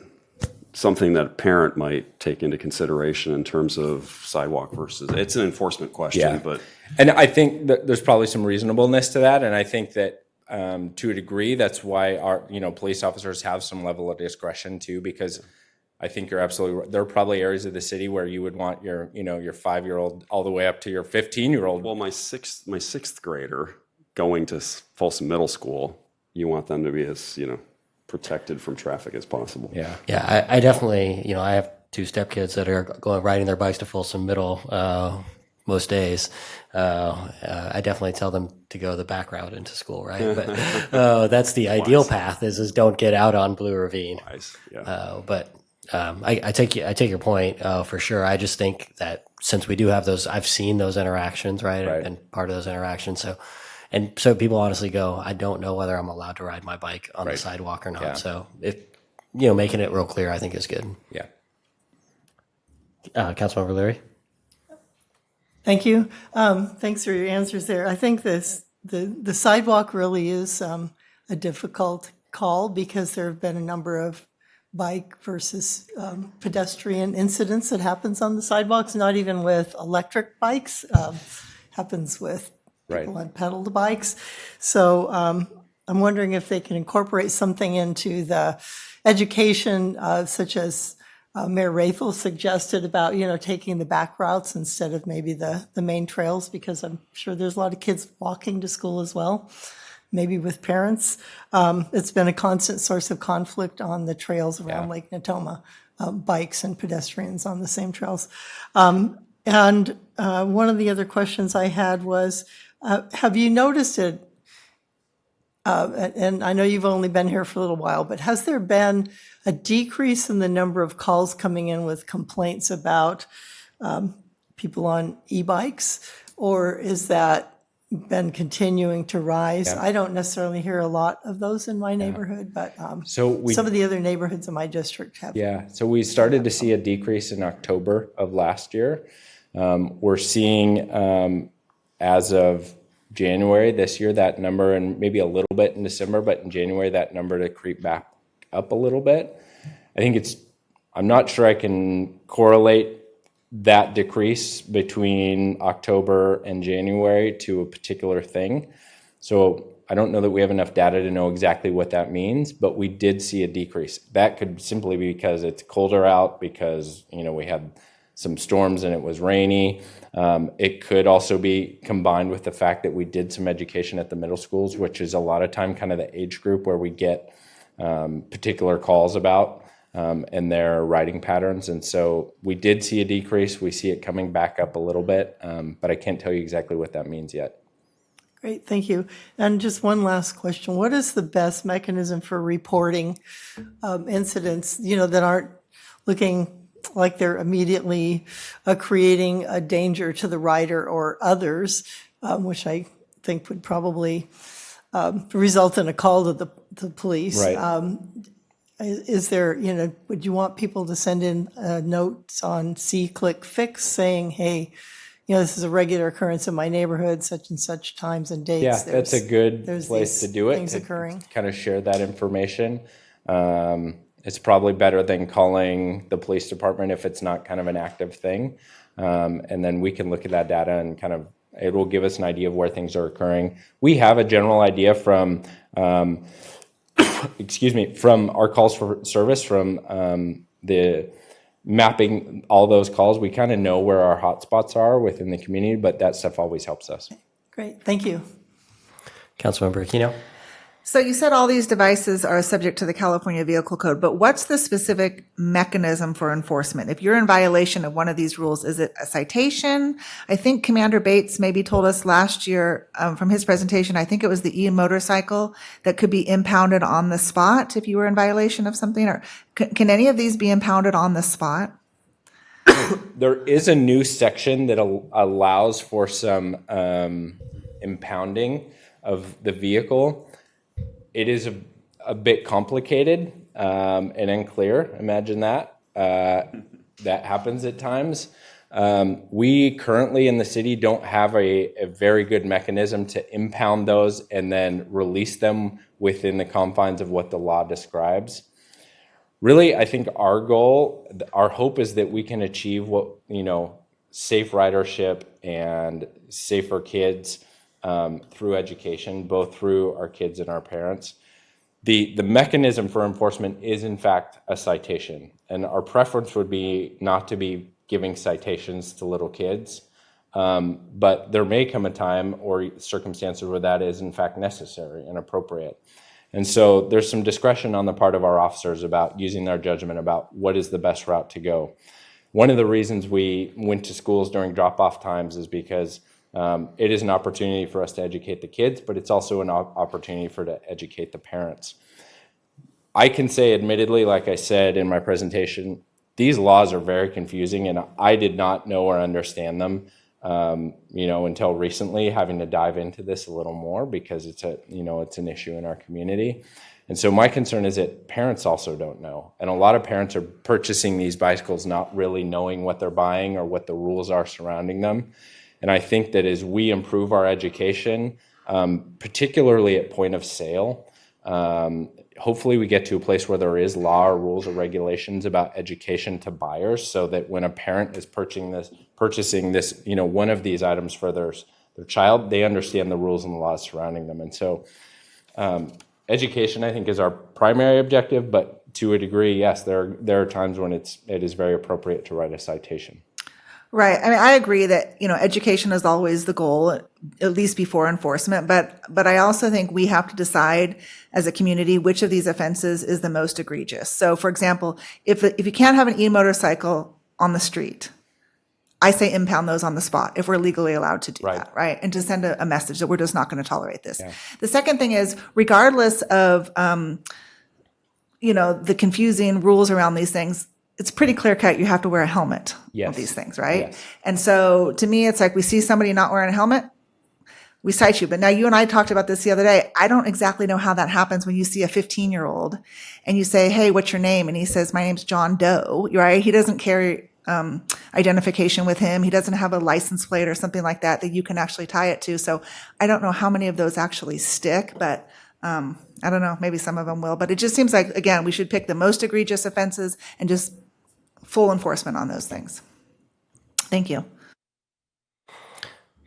something that a parent might take into consideration in terms of sidewalk versus, it's an enforcement question, but. And I think that there's probably some reasonableness to that. And I think that to a degree, that's why our, police officers have some level of discretion too, because I think you're absolutely right. There are probably areas of the city where you would want your 5-year-old all the way up to your 15-year-old. Well, my sixth grader going to Folsom Middle School, you want them to be as, protected from traffic as possible. Yeah. Yeah, I definitely, I have 2 stepkids that are riding their bikes to Folsom Middle most days. I definitely tell them to go the back route into school, right? But that's the ideal path is don't get out on Blue Ravine. Yeah. But I take your point for sure. I just think that since we do have those, I've seen those interactions, right? And part of those interactions. So people honestly go, I don't know whether I'm allowed to ride my bike on the sidewalk or not. Yeah. So if making it real clear, I think is good. Yeah. Councilmember Leary. Thank you. Thanks for your answers there. I think the sidewalk really is a difficult call, because there have been a number of bike versus pedestrian incidents that happens on the sidewalks, not even with electric bikes, happens with people on pedaled bikes. So I'm wondering if they can incorporate something into the education, such as Mayor Rathel suggested about, taking the back routes instead of maybe the main trails, because I'm sure there's a lot of kids walking to school as well, maybe with parents. It's been a constant source of conflict on the trails around Lake Natoma, bikes and pedestrians on the same trails. And one of the other questions I had was, have you noticed it, and I know you've only been here for a little while, but has there been a decrease in the number of calls coming in with complaints about people on e-bikes, or is that been continuing to rise? I don't necessarily hear a lot of those in my neighborhood, but some of the other neighborhoods in my district have. Yeah, so we started to see a decrease in October of last year. We're seeing, as of January this year, that number, and maybe a little bit in December, but in January, that number to creep back up a little bit. I think I'm not sure I can correlate that decrease between October and January to a particular thing. So I don't know that we have enough data to know exactly what that means, but we did see a decrease. That could simply be because it's colder out, because, we had some storms and it was rainy. It could also be combined with the fact that we did some education at the middle schools, which is a lot of time kind of the age group where we get particular calls about and their riding patterns. And so we did see a decrease. We see it coming back up a little bit, but I can't tell you exactly what that means yet. Great, thank you. And just one last question. What is the best mechanism for reporting incidents, that aren't looking like they're immediately creating a danger to the rider or others, which I think would probably result in a call to the police? Right. Is there, would you want people to send in notes on See, Click, Fix saying, hey, this is a regular occurrence in my neighborhood, such and such times and dates? Yeah, that's a good place to do it. Things occurring. Kind of share that information. It's probably better than calling the police department if it's not kind of an active thing. And then we can look at that data and it will give us an idea of where things are occurring. We have a general idea from, from our calls for service, from the mapping all those calls. We kind of know where our hotspots are within the community, but that stuff always helps us. Great, thank you. Councilmember Aquino? So you said all these devices are subject to the California Vehicle Code, but what's the specific mechanism for enforcement? If you're in violation of one of these rules, is it a citation? I think Commander Bates maybe told us last year from his presentation, I think it was the e-motorcycle that could be impounded on the spot if you were in violation of something. Or can any of these be impounded on the spot? There is a new section that allows for some impounding of the vehicle. It is a bit complicated and unclear. Imagine that. That happens at times. We currently in the city don't have a very good mechanism to impound those and then release them within the confines of what the law describes. Really, I think our goal, our hope is that we can achieve what, safe ridership and safer kids through education, both through our kids and our parents. The mechanism for enforcement is in fact a citation, and our preference would be not to be giving citations to little kids, but there may come a time or circumstances where that is in fact necessary and appropriate. And so there's some discretion on the part of our officers about using their judgment about what is the best route to go. One of the reasons we went to schools during drop-off times is because it is an opportunity for us to educate the kids, but it's also an opportunity to educate the parents. I can say admittedly, like I said in my presentation, these laws are very confusing, and I did not know or understand them, until recently, having to dive into this a little more because it's an issue in our community. And so my concern is that parents also don't know. And a lot of parents are purchasing these bicycles not really knowing what they're buying or what the rules are surrounding them. And I think that as we improve our education, particularly at point of sale, hopefully we get to a place where there is law or rules or regulations about education to buyers, so that when a parent is purchasing this, one of these items for their child, they understand the rules and the laws surrounding them. And so education, I think, is our primary objective, but to a degree, yes, there are times when it is very appropriate to write a citation. Right. I mean, I agree that, education is always the goal, at least before enforcement. But I also think we have to decide as a community which of these offenses is the most egregious. So, for example, if you can't have an e-motorcycle on the street, I say impound those on the spot if we're legally allowed to do that, right? And to send a message that we're just not going to tolerate this. Yeah. The second thing is, regardless of, the confusing rules around these things, it's pretty clear cut. You have to wear a helmet with these things, right? Yes. And so to me, it's like we see somebody not wearing a helmet, we cite you. But now you and I talked about this the other day. I don't exactly know how that happens when you see a 15-year-old and you say, hey, what's your name? And he says, my name's John Doe, right? He doesn't carry identification with him. He doesn't have a license plate or something like that you can actually tie it to. So I don't know how many of those actually stick, but I don't know, maybe some of them will. But it just seems like, again, we should pick the most egregious offenses and just full enforcement on those things. Thank you.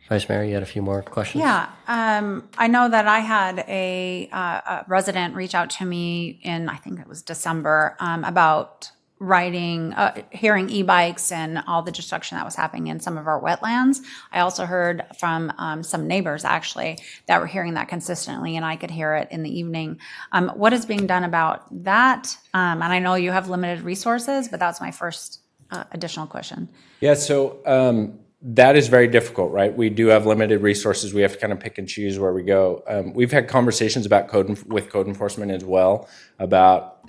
Vice Mayor, you had a few more questions? Yeah. I know that I had a resident reach out to me in, I think it was December, about riding, hearing e-bikes and all the destruction that was happening in some of our wetlands. I also heard from some neighbors actually that were hearing that consistently, and I could hear it in the evening. What is being done about that? And I know you have limited resources, but that's my first additional question. Yeah, so that is very difficult, right? We do have limited resources. We have to kind of pick and choose where we go. We've had conversations about with code enforcement as well about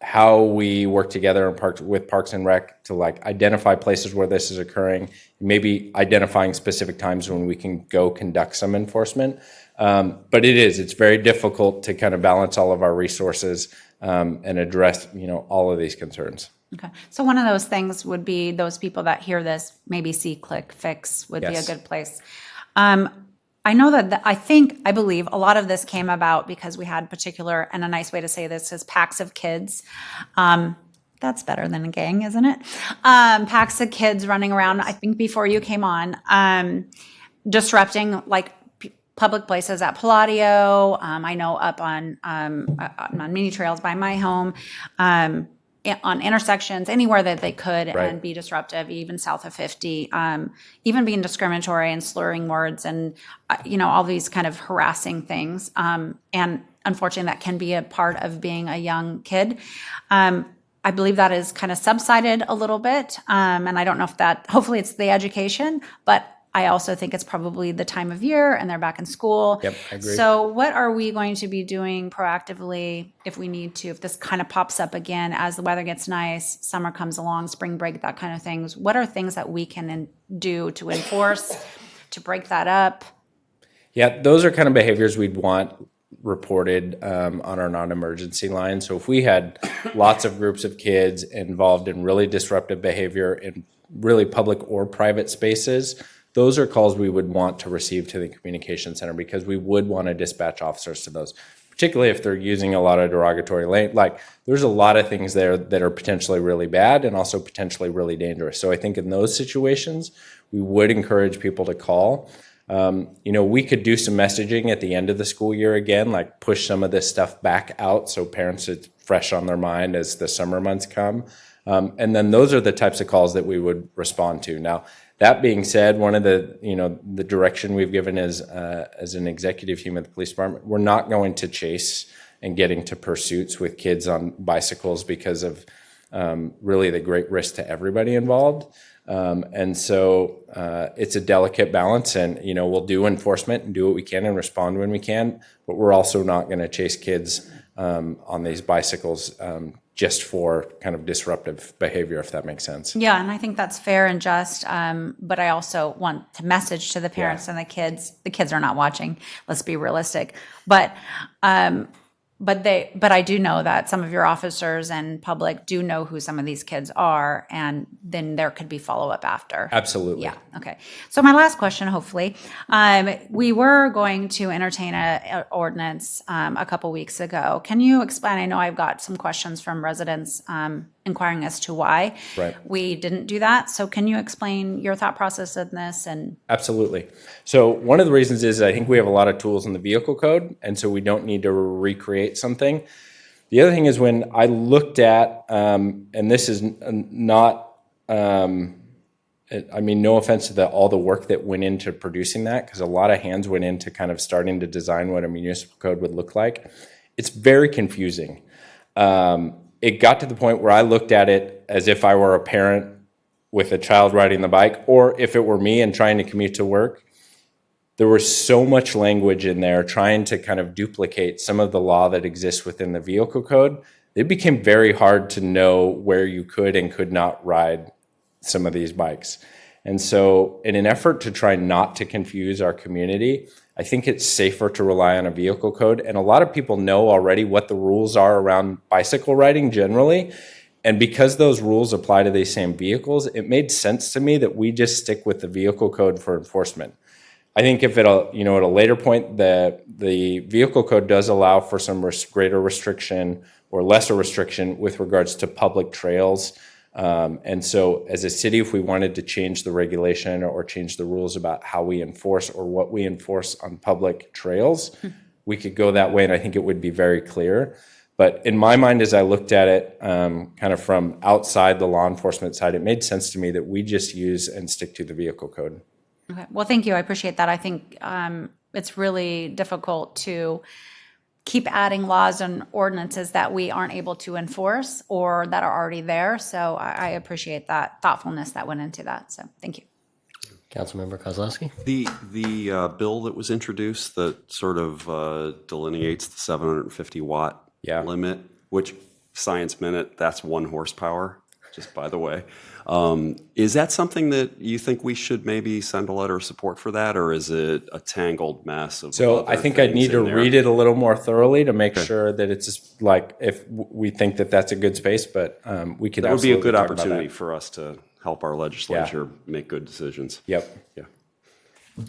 how we work together with Parks and Rec to like identify places where this is occurring, maybe identifying specific times when we can go conduct some enforcement. But it's very difficult to kind of balance all of our resources and address, all of these concerns. Okay. So one of those things would be those people that hear this, maybe see Click Fix would be a Yes. good place. I know that I believe a lot of this came about because we had particular, and a nice way to say this is packs of kids. That's better than a gang, isn't it? Packs of kids running around, I think before you came on, disrupting like public places at Palladio. I know up on mini trails by my home, on intersections, anywhere that they could, Right. and be disruptive, even south of 50, even being discriminatory and slurring words and, all these kind of harassing things. And unfortunately, that can be a part of being a young kid. I believe that is kind of subsided a little bit. And I don't know if hopefully it's the education, but I also think it's probably the time of year and they're back in school. Yep, I agree. So what are we going to be doing proactively if we need to, if this kind of pops up again as the weather gets nice, summer comes along, spring break, that kind of things? What are things that we can do to enforce, to break that up? Yeah, those are kind of behaviors we'd want reported on our non-emergency line. So if we had lots of groups of kids involved in really disruptive behavior in really public or private spaces, those are calls we would want to receive to the communication center because we would want to dispatch officers to those, particularly if they're using a lot of derogatory language. Like there's a lot of things there that are potentially really bad and also potentially really dangerous. So I think in those situations, we would encourage people to call. We could do some messaging at the end of the school year again, like push some of this stuff back out so parents it's fresh on their mind as the summer months come. And then those are the types of calls that we would respond to. Now, that being said, one of the direction we've given is as an executive team at the police department, we're not going to chase and get into pursuits with kids on bicycles because of really the great risk to everybody involved. And so it's a delicate balance, and we'll do enforcement and do what we can and respond when we can, but we're also not going to chase kids on these bicycles just for kind of disruptive behavior, if that makes sense. Yeah, and I think that's fair and just, but I also want to message to the parents and the kids are not watching, let's be realistic, but I do know that some of your officers and public do know who some of these kids are, and then there could be follow-up after. Absolutely. Yeah, okay. So my last question, hopefully, we were going to entertain a ordinance a couple weeks ago. Can you explain? I know I've got some questions from residents inquiring as to why we didn't do that. So can you explain your thought process in this? And Absolutely. So one of the reasons is I think we have a lot of tools in the vehicle code, and so we don't need to recreate something. The other thing is when I looked at, and this is not, no offense to all the work that went into producing that, because a lot of hands went into kind of starting to design what a municipal code would look like. It's very confusing. It got to the point where I looked at it as if I were a parent with a child riding the bike, or if it were me and trying to commute to work. There was so much language in there trying to kind of duplicate some of the law that exists within the vehicle code. It became very hard to know where you could and could not ride some of these bikes. And so in an effort to try not to confuse our community, I think it's safer to rely on a vehicle code. And a lot of people know already what the rules are around bicycle riding generally. And because those rules apply to these same vehicles, it made sense to me that we just stick with the vehicle code for enforcement. I think if at a later point, the vehicle code does allow for some greater restriction or lesser restriction with regards to public trails. And so as a city, if we wanted to change the regulation or change the rules about how we enforce or what we enforce on public trails, we could go that way, and I think it would be very clear. But in my mind, as I looked at it, kind of from outside the law enforcement side, it made sense to me that we just use and stick to the vehicle code. Okay. Well, thank you. I appreciate that. I think it's really difficult to keep adding laws and ordinances that we aren't able to enforce or that are already there. So I appreciate that thoughtfulness that went into that. So thank you. Councilmember Kozlowski? The bill that was introduced that sort of delineates the 750 watt limit, which Science Minute, that's 1 horsepower, just by the way. Is that something that you think we should maybe send a letter of support for that, or is it a tangled mess of So other I think I'd things need to in there? read it a little more thoroughly to make sure that it's just like, if we think that that's a good space, but we could That would be a absolutely good talk about opportunity that. for us to help our legislature make good decisions. Yep. Yeah.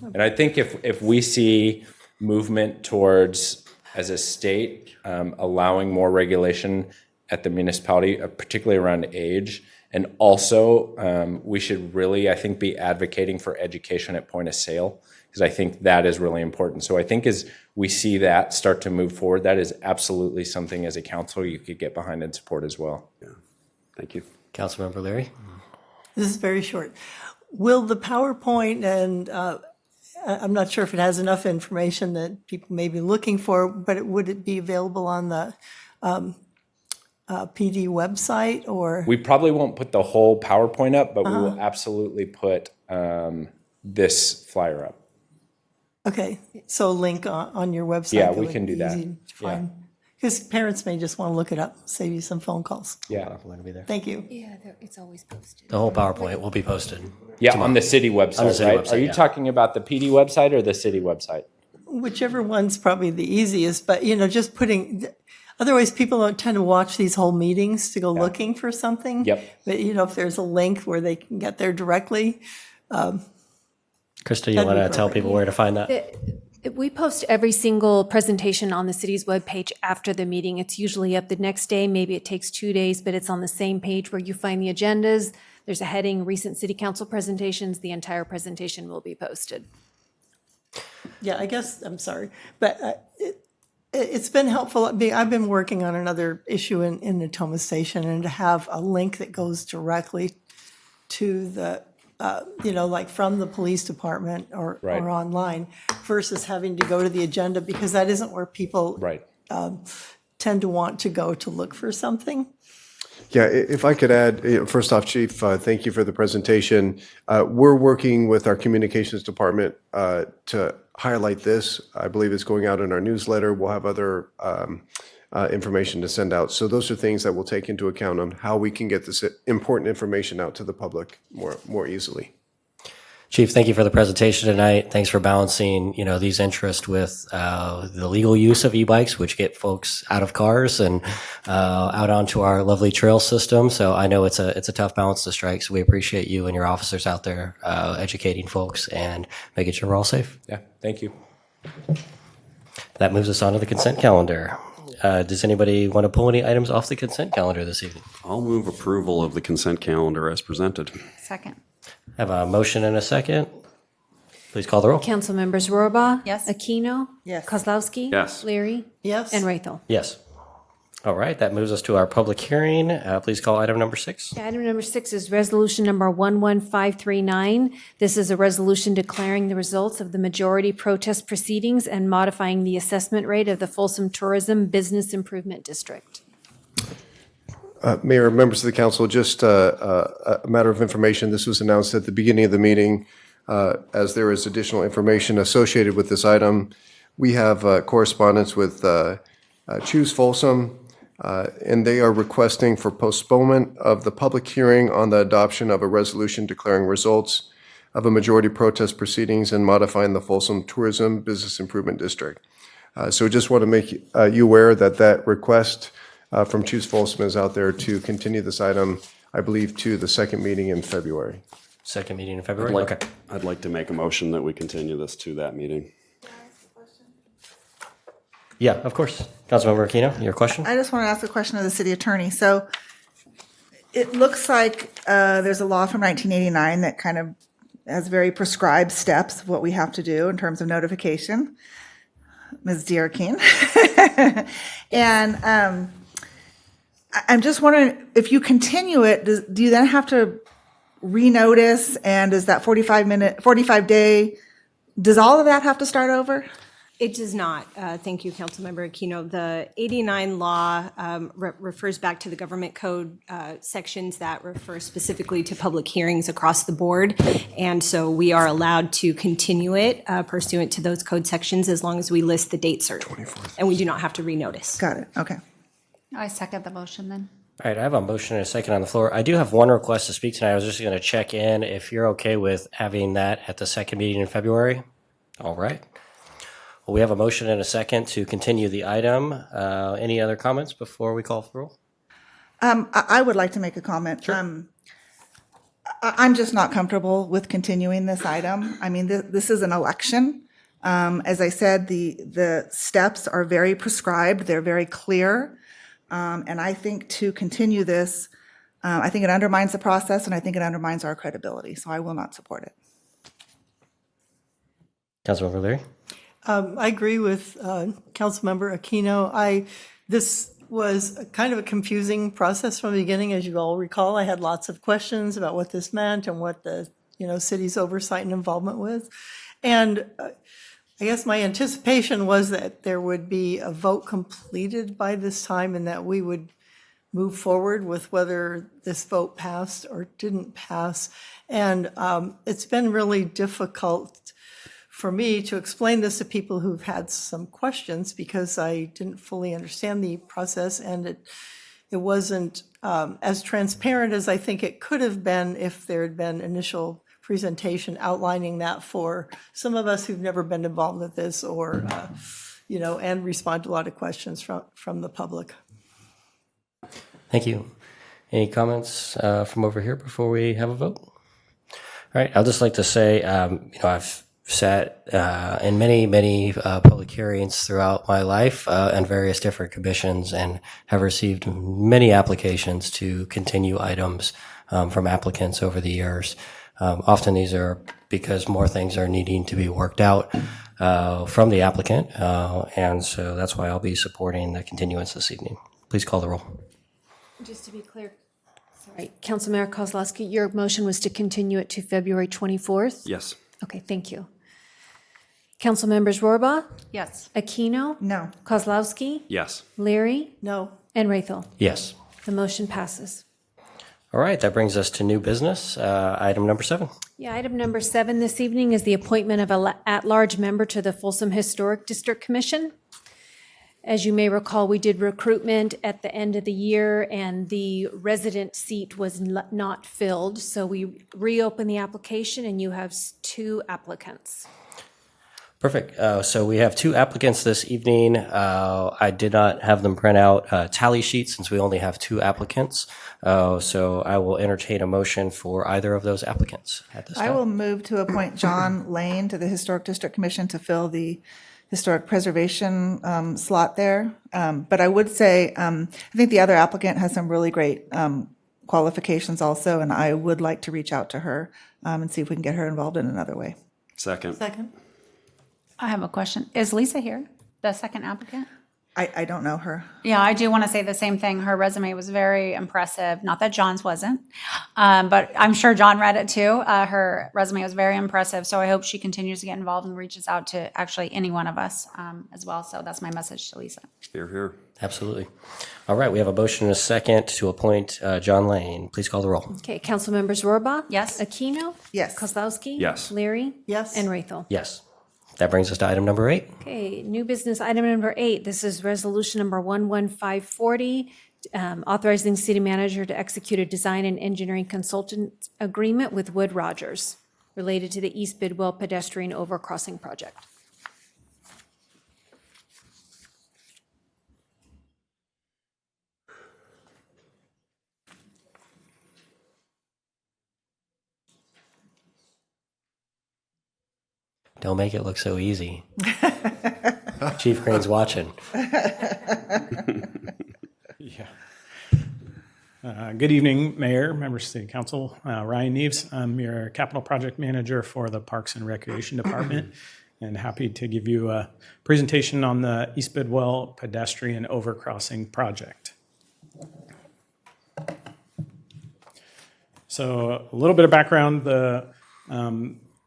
And I think if we see movement towards, as a state, allowing more regulation at the municipality, particularly around age, and also we should really, I think, be advocating for education at point of sale, because I think that is really important. So I think as we see that start to move forward, that is absolutely something as a council you could get behind and support as well. Yeah. Thank you. Councilmember Leary? This is very short. Will the PowerPoint, and I'm not sure if it has enough information that people may be looking for, but would it be available on the PD website, or? We probably won't put the whole PowerPoint up, but we will absolutely put this flyer up. Okay, so link on your website. Yeah, that we would can do be that. easy to find. Because parents may just want to look it up, save you some phone calls. Yeah. Thank you. Yeah, it's always posted. The whole PowerPoint will be posted. Yeah, on the city website, On the city right? website, Are you yeah. talking about the PD website or the city website? Whichever one's probably the easiest, but just putting, otherwise people don't tend to watch these whole meetings to go looking for something. Yep. But if there's a link where they can get there directly. Krista, you That'd want be to tell perfect. people where to find that? We post every single presentation on the city's webpage after the meeting. It's usually up the next day. Maybe it takes 2 days, but it's on the same page where you find the agendas. There's a heading, recent city council presentations. The entire presentation will be posted. Yeah, I guess, I'm sorry, but it's been helpful. I've been working on another issue in Natoma Station, and to have a link that goes directly to the, like from the police department or online, versus having to go to the agenda, because that isn't where people tend to want to go to look for something. Yeah, if I could add, first off, Chief, thank you for the presentation. We're working with our communications department to highlight this. I believe it's going out in our newsletter. We'll have other information to send out. So those are things that we'll take into account on how we can get this important information out to the public more easily. Chief, thank you for the presentation tonight. Thanks for balancing, these interests with the legal use of e-bikes, which get folks out of cars and out onto our lovely trail system. So I know it's a tough balance to strike. So we appreciate you and your officers out there educating folks and making sure we're all safe. Yeah, thank you. That moves us on to the consent calendar. Does anybody want to pull any items off the consent calendar this evening? I'll move approval of the consent calendar as presented. Second. I have a motion and a second. Please call the roll. Council members Rohrabaugh. Yes. Aquino. Yes. Kozlowski. Yes. Leary. Yes. And Raythel. Yes. All right, that moves us to our public hearing. Please call item number 6. Item number 6 is resolution number 11539. This is a resolution declaring the results of the majority protest proceedings and modifying the assessment rate of the Folsom Tourism Business Improvement District. Mayor, members of the council, just a matter of information. This was announced at the beginning of the meeting. As there is additional information associated with this item, we have correspondence with Choose Folsom, and they are requesting for postponement of the public hearing on the adoption of a resolution declaring results of a majority protest proceedings and modifying the Folsom Tourism Business Improvement District. So just want to make you aware that request from Choose Folsom is out there to continue this item, I believe, to the second meeting in February. Second meeting in February? Okay. I'd like to make a motion that we continue this to that meeting. Yeah, of course. Councilmember Aquino, your question? I just want to ask a question of the city attorney. So it looks like there's a law from 1989 that kind of has very prescribed steps of what we have to do in terms of notification. Ms. Dearkeen. And I'm just wondering, if you continue it, do you then have to renotice? And is that 45 day, does all of that have to start over? It does not. Thank you, Councilmember Aquino. The 89 law refers back to the government code sections that refer specifically to public hearings across the board. And so we are allowed to continue it pursuant to those code sections as long as we list the date certain. And we do not have to renotice. Got it, okay. I second the motion then. All right, I have a motion and a second on the floor. I do have one request to speak tonight. I was just going to check in if you're okay with having that at the second meeting in February. All right. Well, we have a motion and a second to continue the item. Any other comments before we call for the roll? I would like to make a comment. Sure. I'm just not comfortable with continuing this item. I mean, this is an election. As I said, the steps are very prescribed. They're very clear. And I think to continue this, I think it undermines the process, and I think it undermines our credibility. So I will not support it. Councilmember Leary? I agree with Councilmember Aquino. This was kind of a confusing process from the beginning, as you all recall. I had lots of questions about what this meant and what the city's oversight and involvement was. And I guess my anticipation was that there would be a vote completed by this time and that we would move forward with whether this vote passed or didn't pass. And it's been really difficult for me to explain this to people who've had some questions because I didn't fully understand the process, and it wasn't as transparent as I think it could have been if there had been initial presentation outlining that for some of us who've never been involved with this, or and respond to a lot of questions from the public. Thank you. Any comments from over here before we have a vote? All right, I'd just like to say, I've sat in many public hearings throughout my life and various different commissions, and have received many applications to continue items from applicants over the years. Often these are because more things are needing to be worked out from the applicant, and so that's why I'll be supporting the continuance this evening. Please call the roll. Just to be clear, sorry, Councilmember Kozlowski, your motion was to continue it to February 24th? Yes. Okay, thank you. Council members Rohrbaugh, Yes. Aquino, No. Kozlowski, Yes. Leary, No. and Rathel. Yes. The motion passes. All right, that brings us to new business. Item number 7. Yeah, item number 7 this evening is the appointment of an at-large member to the Folsom Historic District Commission. As you may recall, we did recruitment at the end of the year, and the resident seat was not filled. So we reopened the application, and you have 2 applicants. Perfect. So we have 2 applicants this evening. I did not have them print out tally sheets since we only have 2 applicants. So I will entertain a motion for either of those applicants at this time. I will move to appoint John Lane to the Historic District Commission to fill the historic preservation slot there. But I would say, I think the other applicant has some really great qualifications also, and I would like to reach out to her and see if we can get her involved in another way. Second. Second. I have a question. Is Lisa here, the second applicant? I don't know her. Yeah, I do want to say the same thing. Her resume was very impressive. Not that John's wasn't, but I'm sure John read it too. Her resume was very impressive. So I hope she continues to get involved and reaches out to actually any one of us as well. So that's my message to Lisa. Here, here. Absolutely. All right, we have a motion and a second to appoint John Lane. Please call the roll. Okay, council members Rohrbaugh? Yes. Aquino? Yes. Kozlowski? Yes. Leary? Yes. And Rathel. Yes. That brings us to item number 8. Okay, new business item number 8. This is resolution number 11540, authorizing the city manager to execute a design and engineering consultant agreement with Wood Rogers related to the East Bidwell pedestrian overcrossing project. Don't make it look so easy. Chief Crane's watching. Yeah. Good evening, Mayor, members of City Council. Ryan Neves. I'm your Capital Project Manager for the Parks and Recreation Department, and happy to give you a presentation on the East Bidwell pedestrian overcrossing project. So a little bit of background, the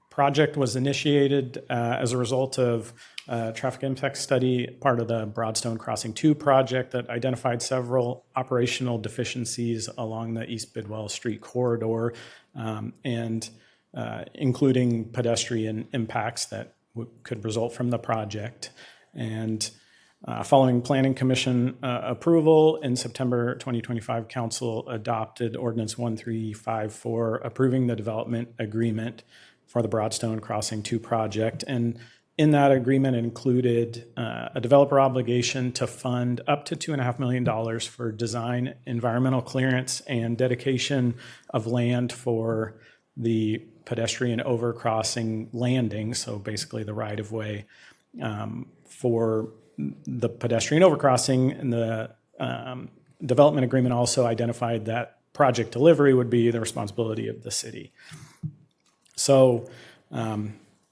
project was initiated as a result of a traffic impact study, part of the Broadstone Crossing 2 project that identified several operational deficiencies along the East Bidwell Street corridor, and including pedestrian impacts that could result from the project. And following Planning Commission approval in September 2025, Council adopted Ordinance 1354 approving the development agreement for the Broadstone Crossing 2 project. And in that agreement included a developer obligation to fund up to $2.5 million for design, environmental clearance, and dedication of land for the pedestrian overcrossing landing, so basically the right-of-way for the pedestrian overcrossing. And the development agreement also identified that project delivery would be the responsibility of the city. So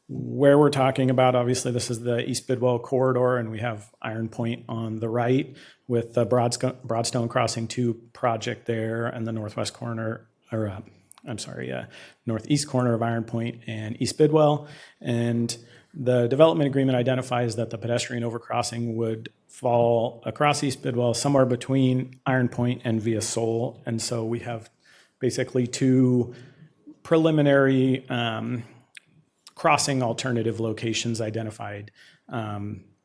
where we're talking about, obviously, this is the East Bidwell corridor, and we have Iron Point on the right with the Broadstone Crossing 2 project there, and the northeast corner of Iron Point and East Bidwell. And the development agreement identifies that the pedestrian overcrossing would fall across East Bidwell somewhere between Iron Point and Via Sol. And so we have basically two preliminary crossing alternative locations identified.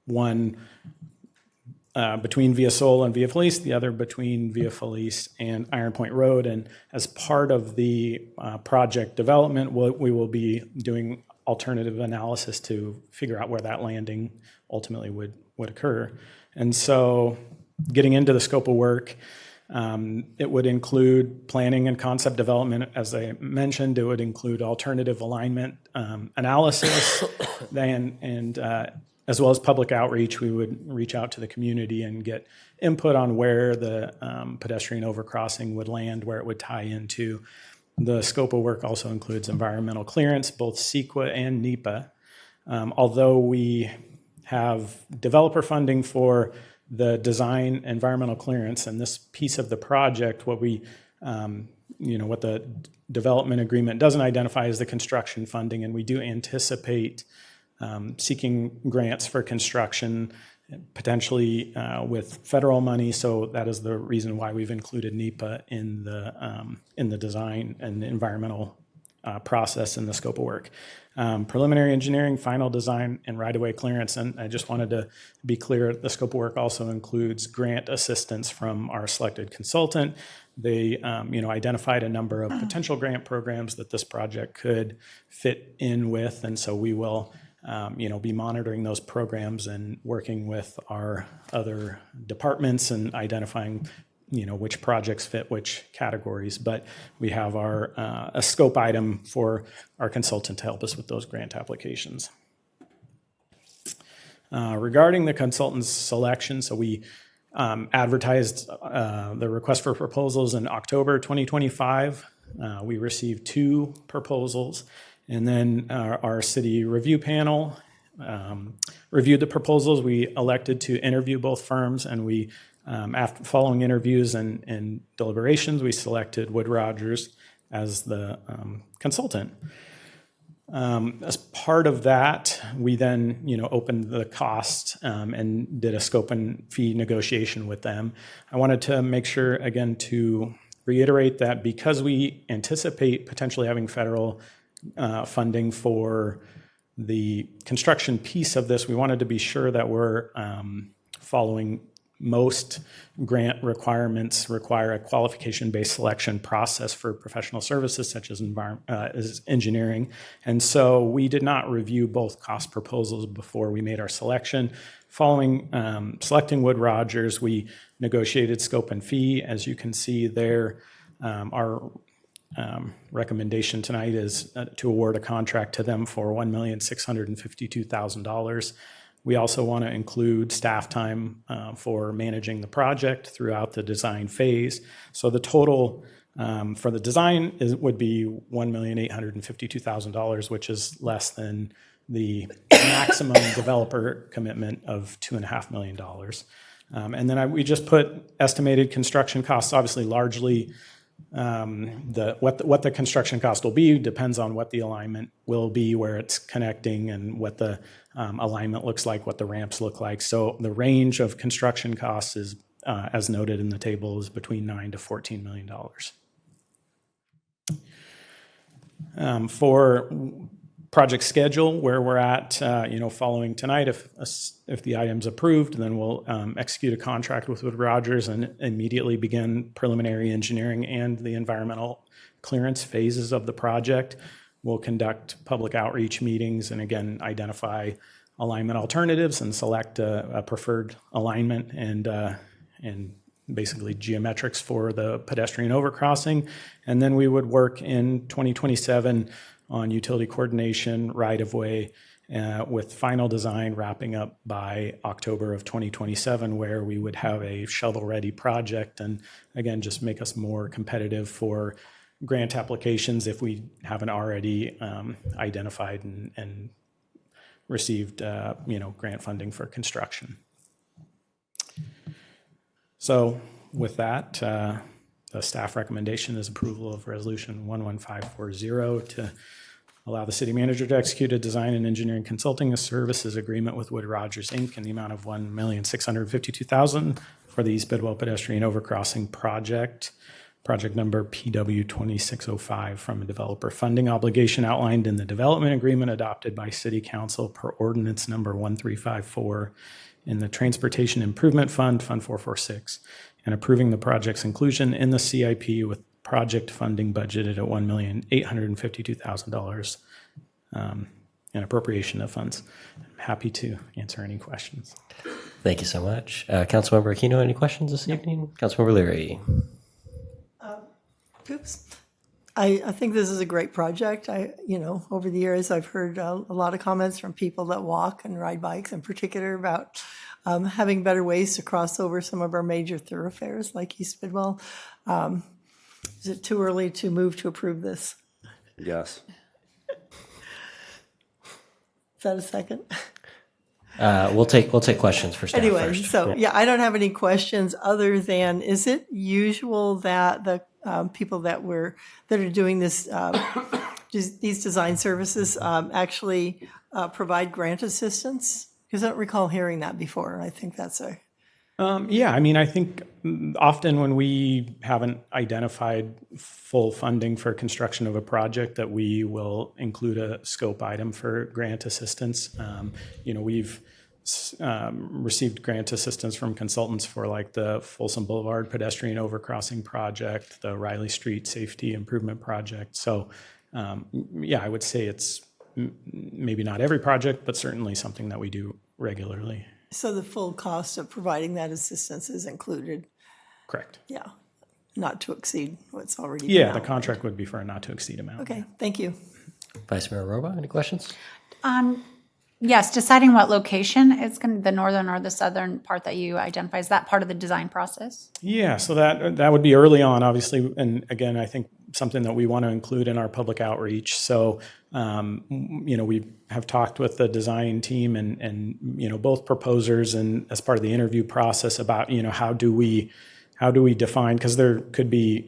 One between Via Sol and Via Felice, the other between Via Felice and Iron Point Road. And as part of the project development, we will be doing alternative analysis to figure out where that landing ultimately would occur. And so getting into the scope of work, it would include planning and concept development. As I mentioned, it would include alternative alignment analysis, and as well as public outreach. We would reach out to the community and get input on where the pedestrian overcrossing would land, where it would tie into. The scope of work also includes environmental clearance, both CEQA and NEPA. Although we have developer funding for the design environmental clearance and this piece of the project, what the development agreement doesn't identify is the construction funding, and we do anticipate seeking grants for construction, potentially with federal money. So that is the reason why we've included NEPA in the design and environmental process in the scope of work. Preliminary engineering, final design, and right-of-way clearance. And I just wanted to be clear, the scope of work also includes grant assistance from our selected consultant. They identified a number of potential grant programs that this project could fit in with, and so we will be monitoring those programs and working with our other departments and identifying which projects fit which categories. But we have a scope item for our consultant to help us with those grant applications. Regarding the consultant's selection, so we advertised the request for proposals in October 2025. We received 2 proposals, and then our city review panel reviewed the proposals. We elected to interview both firms, and we after following interviews and deliberations, we selected Wood Rogers as the consultant. As part of that, we then opened the cost and did a scope and fee negotiation with them. I wanted to make sure, again, to reiterate that because we anticipate potentially having federal funding for the construction piece of this, we wanted to be sure that we're following most grant requirements require a qualification-based selection process for professional services such as engineering. And so we did not review both cost proposals before we made our selection. Following selecting Wood Rogers, we negotiated scope and fee. As you can see there, our recommendation tonight is to award a contract to them for $1,652,000. We also want to include staff time for managing the project throughout the design phase. So the total for the design would be $1,852,000, which is less than the maximum developer commitment of $2.5 million. And then we just put estimated construction costs, obviously largely What the construction cost will be depends on what the alignment will be, where it's connecting, and what the alignment looks like, what the ramps look like. So the range of construction costs is, as noted in the table, is between $9 to $14 million. For project schedule, where we're at, following tonight, if the item's approved, then we'll execute a contract with Wood Rogers and immediately begin preliminary engineering and the environmental clearance phases of the project. We'll conduct public outreach meetings and again identify alignment alternatives and select a preferred alignment and basically geometrics for the pedestrian overcrossing. And then we would work in 2027 on utility coordination, right-of-way, with final design wrapping up by October of 2027, where we would have a shovel-ready project and, again, just make us more competitive for grant applications if we haven't already identified and received, grant funding for construction. So with that, the staff recommendation is approval of Resolution 11540 to allow the city manager to execute a design and engineering consulting services agreement with Wood Rogers, Inc. in the amount of $1,652,000 for the East Bidwell pedestrian overcrossing project number PW 2605, from a developer funding obligation outlined in the development agreement adopted by City Council per ordinance number 1354 in the Transportation Improvement Fund, Fund 446, and approving the project's inclusion in the CIP with project funding budgeted at $1,852,000 and appropriation of funds. I'm happy to answer any questions. Thank you so much. Councilmember Aquino, any questions this evening? Councilmember Leary. Oops. I think this is a great project. Over the years, I've heard a lot of comments from people that walk and ride bikes in particular about having better ways to cross over some of our major thoroughfares like East Bidwell. Is it too early to move to approve this? Yes. Is that a second? We'll take questions for staff Anyway, first. so I don't have any questions other than, is it usual that the people that are doing this, these design services actually provide grant assistance? Because I don't recall hearing that before. I think that's a... I think often when we haven't identified full funding for construction of a project, that we will include a scope item for grant assistance. We've received grant assistance from consultants for like the Folsom Boulevard pedestrian overcrossing project, the Riley Street safety improvement project. So, I would say it's maybe not every project, but certainly something that we do regularly. So the full cost of providing that assistance is included? Correct. Yeah, not to exceed what's already Yeah, the contract would be for a not to exceed amount. Okay, thank you. Vice Mayor Roba, any questions? Yes, deciding what location is going to, the northern or the southern part that you identify, is that part of the design process? Yeah, so that would be early on, obviously, and again, I think something that we want to include in our public outreach. So, we have talked with the design team and both proposers, and as part of the interview process about how do we define, because there could be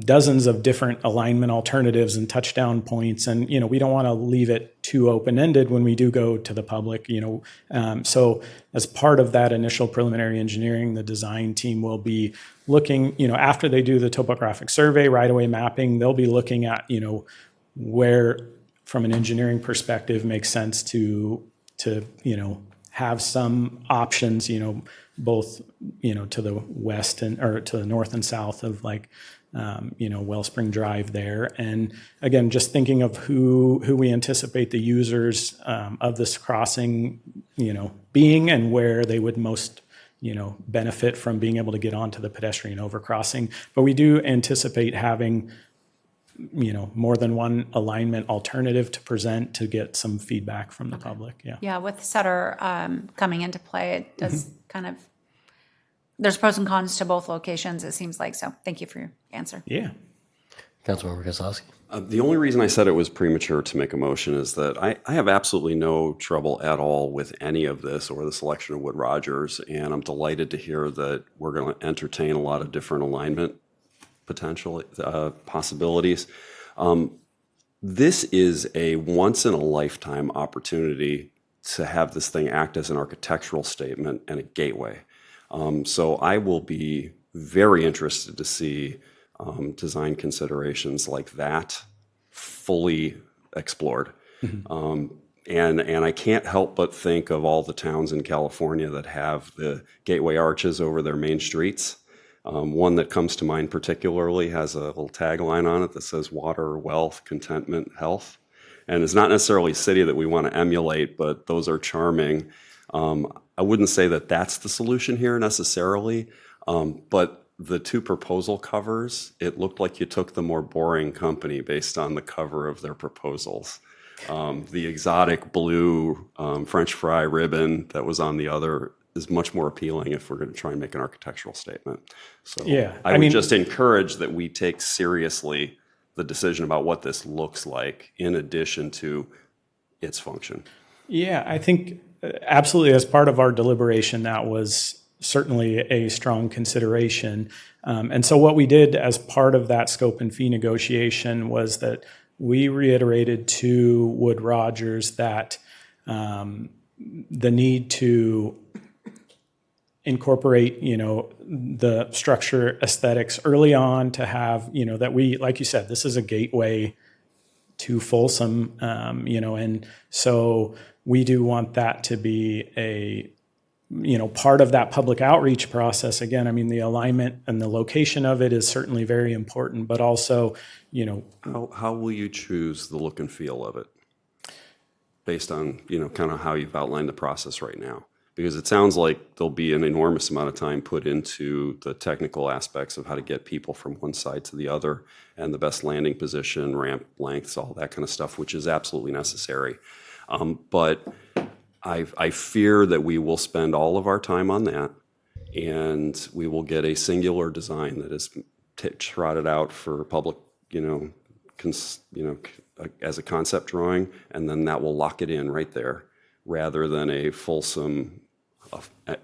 dozens of different alignment alternatives and touchdown points. And, we don't want to leave it too open-ended when we do go to the public, So as part of that initial preliminary engineering, the design team will be looking, after they do the topographic survey, right-of-way mapping, they'll be looking at, where, from an engineering perspective, makes sense to have some options, both, to the west or to the north and south of Wellspring Drive there. And again, just thinking of who we anticipate the users of this crossing, being, and where they would most, benefit from being able to get onto the pedestrian overcrossing. But we do anticipate having, more than one alignment alternative to present to get some feedback from the public. Yeah. Yeah, with Sutter coming into play, it does kind of, there's pros and cons to both locations, it seems like. So thank you for your answer. Yeah. Councilmember Kozlowski. The only reason I said it was premature to make a motion is that I have absolutely no trouble at all with any of this or the selection of Wood Rogers, and I'm delighted to hear that we're going to entertain a lot of different alignment potential possibilities. This is a once-in-a-lifetime opportunity to have this thing act as an architectural statement and a gateway. So I will be very interested to see design considerations like that fully explored. And I can't help but think of all the towns in California that have the gateway arches over their main streets. One that comes to mind particularly has a little tagline on it that says water, wealth, contentment, health. And it's not necessarily a city that we want to emulate, but those are charming. I wouldn't say that that's the solution here necessarily, but the two proposal covers, it looked like you took the more boring company based on the cover of their proposals. The exotic blue French fry ribbon that was on the other is much more appealing if we're going to try and make an architectural statement. So Yeah, I would just encourage that we take seriously the decision about what this looks like in addition to its function. Yeah, I think absolutely as part of our deliberation, that was certainly a strong consideration. And so what we did as part of that scope and fee negotiation was that we reiterated to Wood Rogers that the need to incorporate, the structure aesthetics early on to have, that we, like you said, this is a gateway to Folsom, and so we do want that to be a, part of that public outreach process. Again, I mean, the alignment and the location of it is certainly very important, but also, How will you choose the look and feel of it based on, kind of how you've outlined the process right now? Because it sounds like there'll be an enormous amount of time put into the technical aspects of how to get people from one side to the other and the best landing position, ramp lengths, all that kind of stuff, which is absolutely necessary. But I fear that we will spend all of our time on that, and we will get a singular design that is trotted out for public, as a concept drawing, and then that will lock it in right there, rather than a fulsome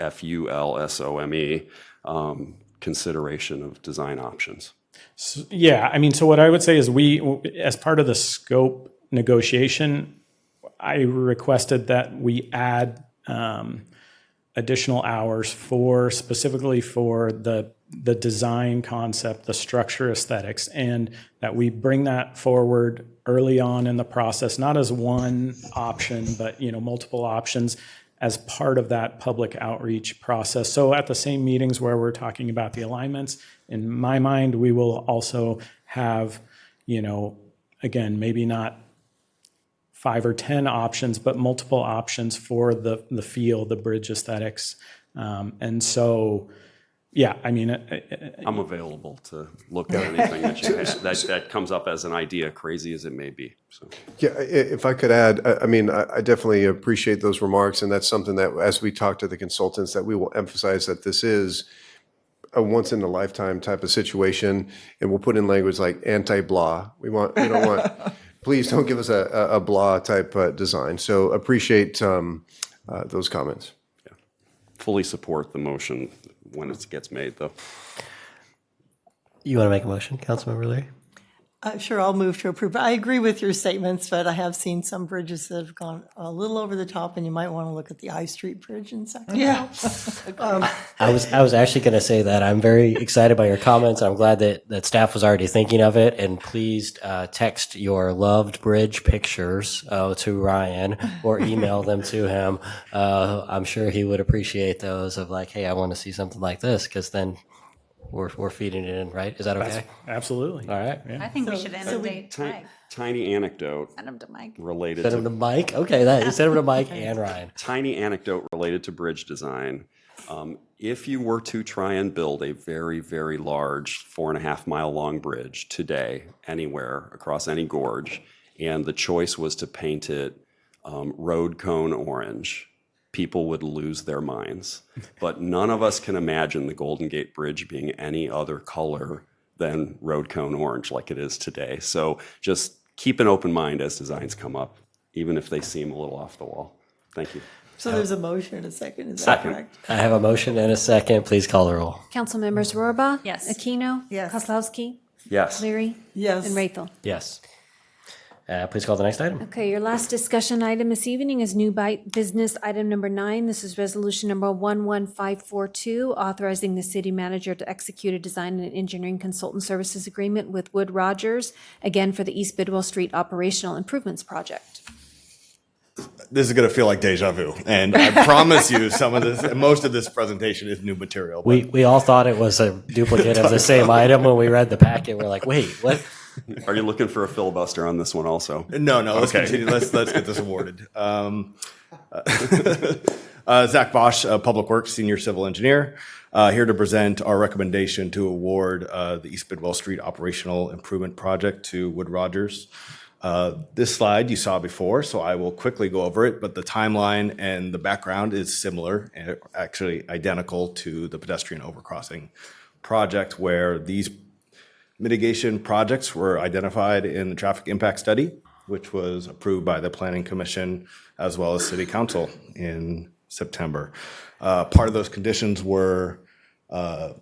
FULSOME consideration of design options. So, yeah, I mean, so what I would say is we, as part of the scope negotiation, I requested that we add additional hours specifically for the design concept, the structure aesthetics, and that we bring that forward early on in the process, not as one option, but multiple options as part of that public outreach process. So at the same meetings where we're talking about the alignments, in my mind, we will also have, again, maybe not 5 or 10 options, but multiple options for the feel, the bridge aesthetics. And so, yeah, I mean, I'm available to look at anything that you have, that comes up as an idea, crazy as it may be. So. Yeah, if I could add, I definitely appreciate those remarks, and that's something that, as we talk to the consultants, that we will emphasize that this is a once-in-a-lifetime type of situation, and we'll put in language like anti-blah. We don't want, please don't give us a blah type design. So appreciate those comments. Yeah, fully support the motion when it gets made, though. You want to make a motion, Councilmember Leary? Sure, I'll move to approve. I agree with your statements, but I have seen some bridges that have gone a little over the top, and you might want to look at the I Street Bridge in Sacramento. Yeah. I was actually going to say that I'm very excited by your comments. I'm glad that staff was already thinking of it, and please text your loved bridge pictures to Ryan or email them to him. I'm sure he would appreciate those of like, hey, I want to see something like this, because then we're feeding it in, right? Is that okay? Absolutely. All right. I think we should inundate Mike. Tiny anecdote. Send him to Mike. Related Send him to Mike? Okay, send him to Mike and Ryan. Tiny anecdote related to bridge design. If you were to try and build a very, very large 4.5 mile long bridge today, anywhere across any gorge, and the choice was to paint it road cone orange, people would lose their minds. But none of us can imagine the Golden Gate Bridge being any other color than road cone orange like it is today. So just keep an open mind as designs come up, even if they seem a little off the wall. Thank you. So there's a motion and a second, is that correct? I have a motion and a second. Please call the roll. Council members Rohrbach? Yes. Aquino? Yes. Kozlowski? Yes. Leary? Yes. And Raythel? Yes. Please call the next item. Okay, your last discussion item this evening is new business item number 9. This is resolution number 11542, authorizing the city manager to execute a design and engineering consultant services agreement with Wood Rogers, again for the East Bidwell Street Operational Improvements Project. This is going to feel like deja vu, and I promise you, most of this presentation is new material. but- We all thought it was a duplicate of the same item when we read the packet. We're like, wait, what? Are you looking for a filibuster on this one also? No, let's Okay. continue. Let's get this awarded. Zach Bosch, Public Works Senior Civil Engineer, here to present our recommendation to award the East Bidwell Street Operational Improvement Project to Wood Rogers. This slide you saw before, so I will quickly go over it, but the timeline and the background is similar, and actually identical to the pedestrian overcrossing project, where these mitigation projects were identified in the traffic impact study, which was approved by the Planning Commission as well as City Council in September. Part of those conditions were the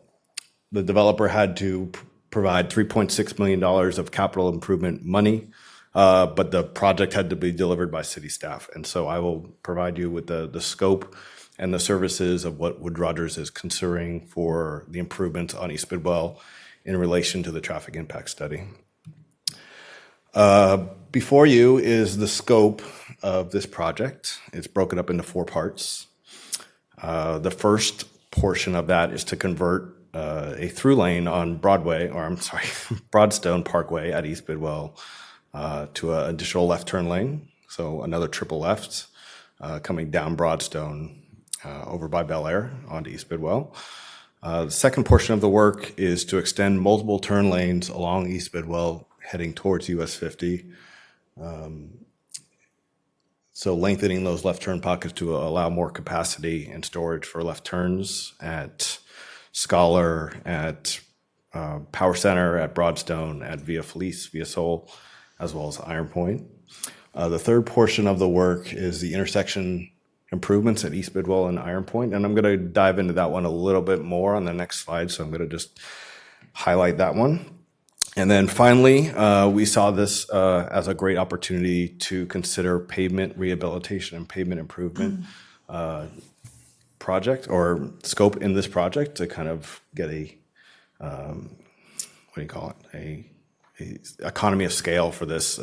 developer had to provide $3.6 million of capital improvement money, but the project had to be delivered by city staff. And so I will provide you with the scope and the services of what Wood Rogers is considering for the improvements on East Bidwell in relation to the traffic impact study. Before you is the scope of this project. It's broken up into 4 parts. The first portion of that is to convert a through lane on Broadstone Parkway at East Bidwell to an additional left turn lane. So another triple left coming down Broadstone over by Bel Air onto East Bidwell. The second portion of the work is to extend multiple turn lanes along East Bidwell heading towards US 50. So lengthening those left turn pockets to allow more capacity and storage for left turns at Scholar, at Power Center, at Broadstone, at Via Felice, Via Sol, as well as Iron Point. The third portion of the work is the intersection improvements at East Bidwell and Iron Point, and I'm going to dive into that one a little bit more on the next slide, so I'm going to just highlight that one. And then finally, we saw this as a great opportunity to consider pavement rehabilitation and pavement improvement project or scope in this project to kind of get a economy of scale for this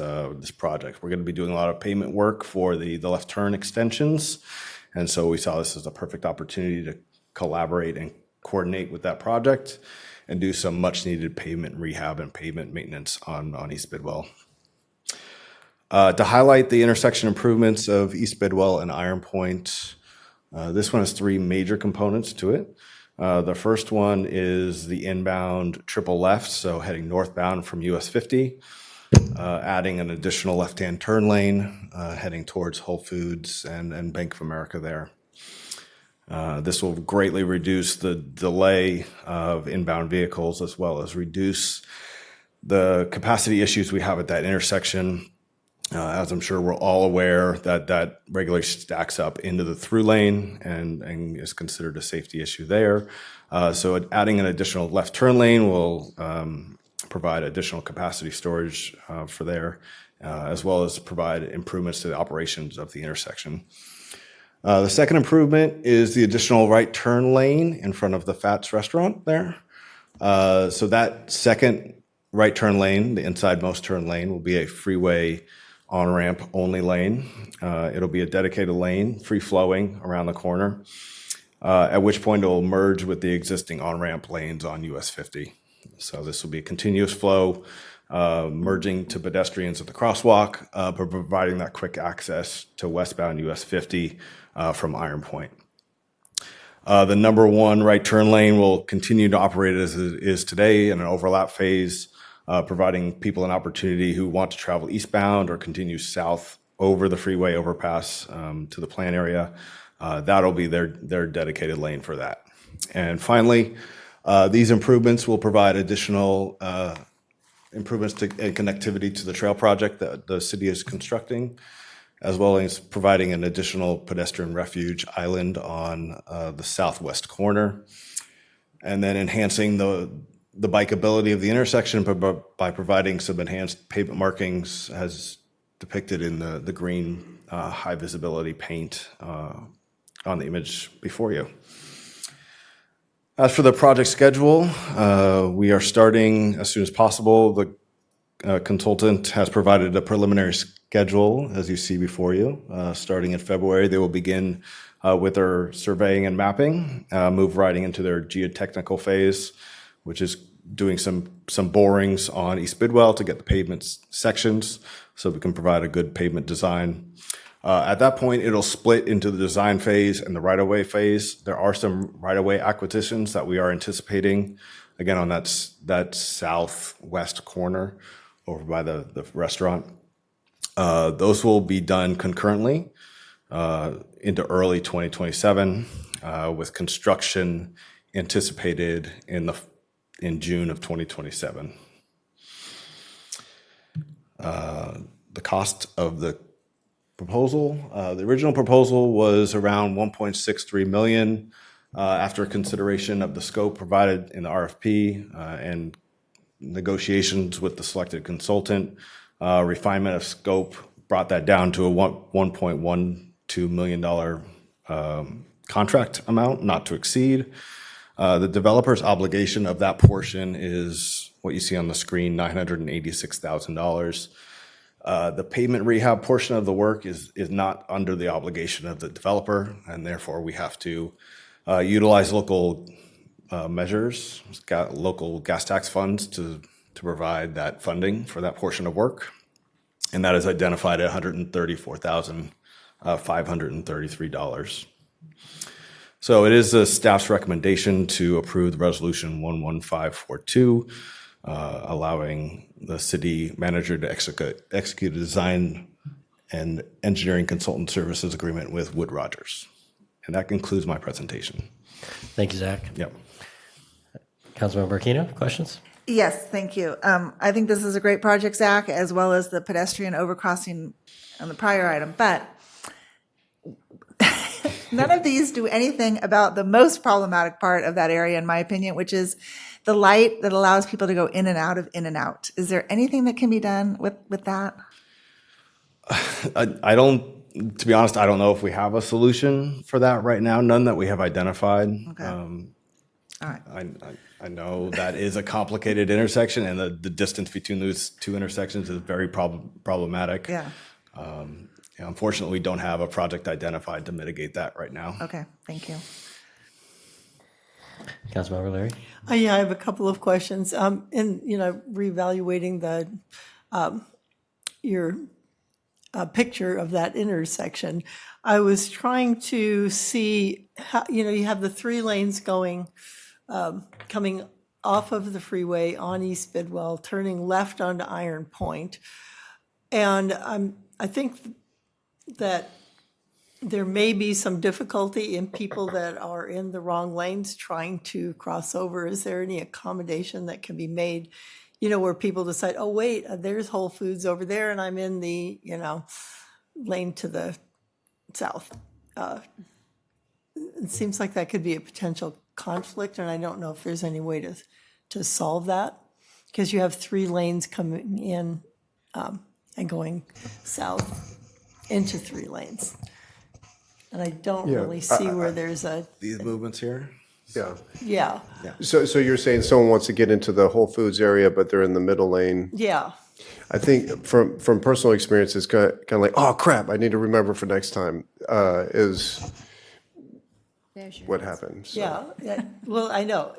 project. We're going to be doing a lot of pavement work for the left turn extensions, and so we saw this as a perfect opportunity to collaborate and coordinate with that project and do some much needed pavement rehab and pavement maintenance on East Bidwell. To highlight the intersection improvements of East Bidwell and Iron Point, this one has 3 major components to it. The first one is the inbound triple left, so heading northbound from US 50, adding an additional left-hand turn lane, heading towards Whole Foods and Bank of America there. This will greatly reduce the delay of inbound vehicles as well as reduce the capacity issues we have at that intersection. As I'm sure we're all aware, that regularly stacks up into the through lane and is considered a safety issue there. So adding an additional left turn lane will provide additional capacity storage for there, as well as provide improvements to the operations of the intersection. The second improvement is the additional right turn lane in front of the Fats restaurant there. So that second right turn lane, the inside-most turn lane, will be a freeway on-ramp only lane. It'll be a dedicated lane, free-flowing around the corner, at which point it will merge with the existing on-ramp lanes on US 50. So this will be a continuous flow, merging to pedestrians at the crosswalk, but providing that quick access to westbound US 50 from Iron Point. The number 1 right turn lane will continue to operate as it is today in an overlap phase, providing people an opportunity who want to travel eastbound or continue south over the freeway overpass to the plant area. That'll be their dedicated lane for that. And finally, these improvements will provide additional improvements and connectivity to the trail project that the city is constructing. as well as providing an additional pedestrian refuge island on the southwest corner, and then enhancing the bikeability of the intersection by providing some enhanced pavement markings as depicted in the green high visibility paint on the image before you. As for the project schedule, we are starting as soon as possible. The consultant has provided a preliminary schedule, as you see before you. Starting in February, they will begin with their surveying and mapping, move right into their geotechnical phase, which is doing some borings on East Bidwell to get the pavement sections so we can provide a good pavement design. At that point, it'll split into the design phase and the right-of-way phase. There are some right-of-way acquisitions that we are anticipating, again, on that southwest corner over by the restaurant. Those will be done concurrently into early 2027, with construction anticipated in June of 2027. The cost of the proposal, the original proposal was around $1.63 million. After consideration of the scope provided in the RFP and negotiations with the selected consultant, refinement of scope brought that down to a $1.12 million contract amount, not to exceed. The developer's obligation of that portion is what you see on the screen, $986,000. The pavement rehab portion of the work is not under the obligation of the developer, and therefore we have to utilize local measures, local gas tax funds to provide that funding for that portion of work. And that is identified at $134,533. So it is the staff's recommendation to approve the resolution 11542, allowing the city manager to execute a design and engineering consultant services agreement with Wood Rogers. And that concludes my presentation. Thank you, Zach. Yep. Councilmember Aquino, questions? Yes, thank you. I think this is a great project, Zach, as well as the pedestrian overcrossing on the prior item, but none of these do anything about the most problematic part of that area, in my opinion, which is the light that allows people to go in and out of In and Out. Is there anything that can be done with that? I don't, to be honest, I don't know if we have a solution for that right now. None that we have identified. Okay. All right. I know that is a complicated intersection, and the distance between those two intersections is very problematic. Yeah. Unfortunately, we don't have a project identified to mitigate that right now. Okay, thank you. Councilmember Larry? Yeah, I have a couple of questions. In, reevaluating your picture of that intersection, I was trying to see how, you have the 3 lanes going, coming off of the freeway on East Bidwell, turning left onto Iron Point. And I think that there may be some difficulty in people that are in the wrong lanes trying to cross over. Is there any accommodation that can be made, where people decide, oh, wait, there's Whole Foods over there and I'm in the, lane to the south? It seems like that could be a potential conflict, and I don't know if there's any way to solve that, because you have 3 lanes coming in and going south into 3 lanes. And I don't really see where there's These movements here? Yeah. So you're saying someone wants to get into the Whole Foods area, but they're in the middle lane? Yeah. I think from personal experience, it's kind of like, oh crap, I need to remember for next time, is what happens. So. Yeah. Well, I know.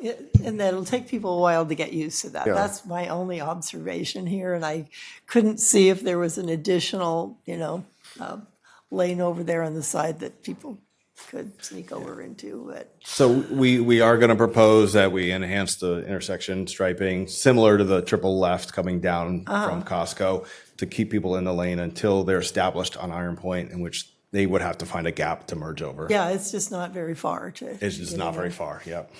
And that'll take people a while to get used to that. Yeah. That's my only observation here. And I couldn't see if there was an additional, lane over there on the side that people could sneak over into. But So we are going to propose that we enhance the intersection striping, similar to the triple left coming down from Costco, to keep people in the lane until they're established on Iron Point, in which they would have to find a gap to merge over. yeah, it's just not very far to. It's just get not in very there. far, yep.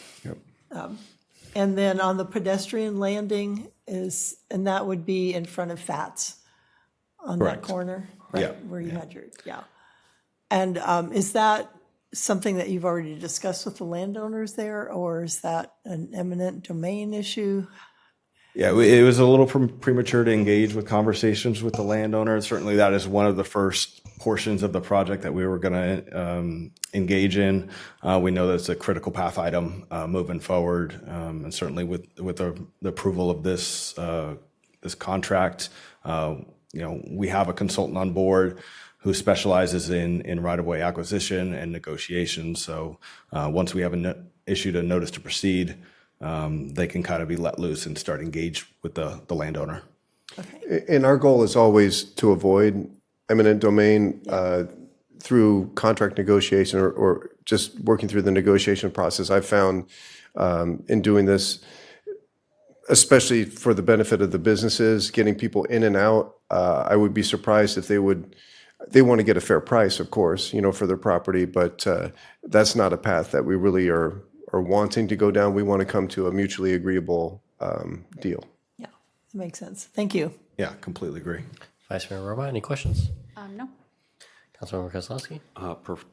And then on the pedestrian landing and that would be in front of Fats on Correct. that corner. right? Yeah, Where you had your, yeah. And is that something that you've already discussed with the landowners there, or is that an eminent domain issue? Yeah, it was a little premature to engage with conversations with the landowner. Certainly, that is one of the first portions of the project that we were going to engage in. We know that it's a critical path item moving forward, and certainly with the approval of this this contract, we have a consultant on board who specializes in right-of-way acquisition and negotiation. So once we have issued a notice to proceed, they can kind of be let loose and start engaged with the landowner. And our goal is always to avoid eminent domain through contract negotiation or just working through the negotiation process. I've found in doing this, especially for the benefit of the businesses, getting people in and out, I would be surprised if they want to get a fair price, of course, for their property, but that's not a path that we really are wanting to go down. We want to come to a mutually agreeable deal. Yeah, that makes sense. Thank you. Yeah, completely agree. Vice Mayor Roba, any questions? No. Councilmember Kozlowski?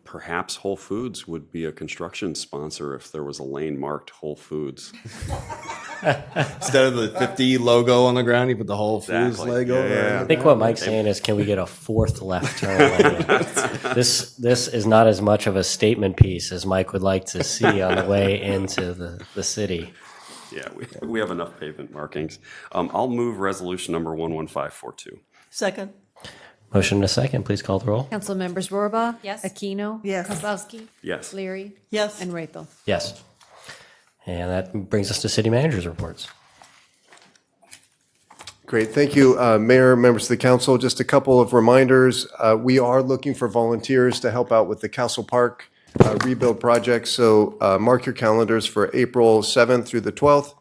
Perhaps Whole Foods would be a construction sponsor if there was a lane marked Whole Foods. Instead of the 50 logo on the ground, you put the Whole Foods logo. Yeah. I think what Mike's saying is, can we get a fourth left turn lane? This is not as much of a statement piece as Mike would like to see on the way into the city. Yeah, we have enough pavement markings. I'll move resolution number 11542. Second. Motion and a second. Please call the roll. Council members Rohrbach? Yes. Aquino? Yes. Kozlowski? Yes. Leary? Yes. And Rayfield? Yes. And that brings us to city managers' reports. Great. Thank you, Mayor, members of the council. Just a couple of reminders. We are looking for volunteers to help out with the Castle Park rebuild project. So mark your calendars for April 7th through the 12th.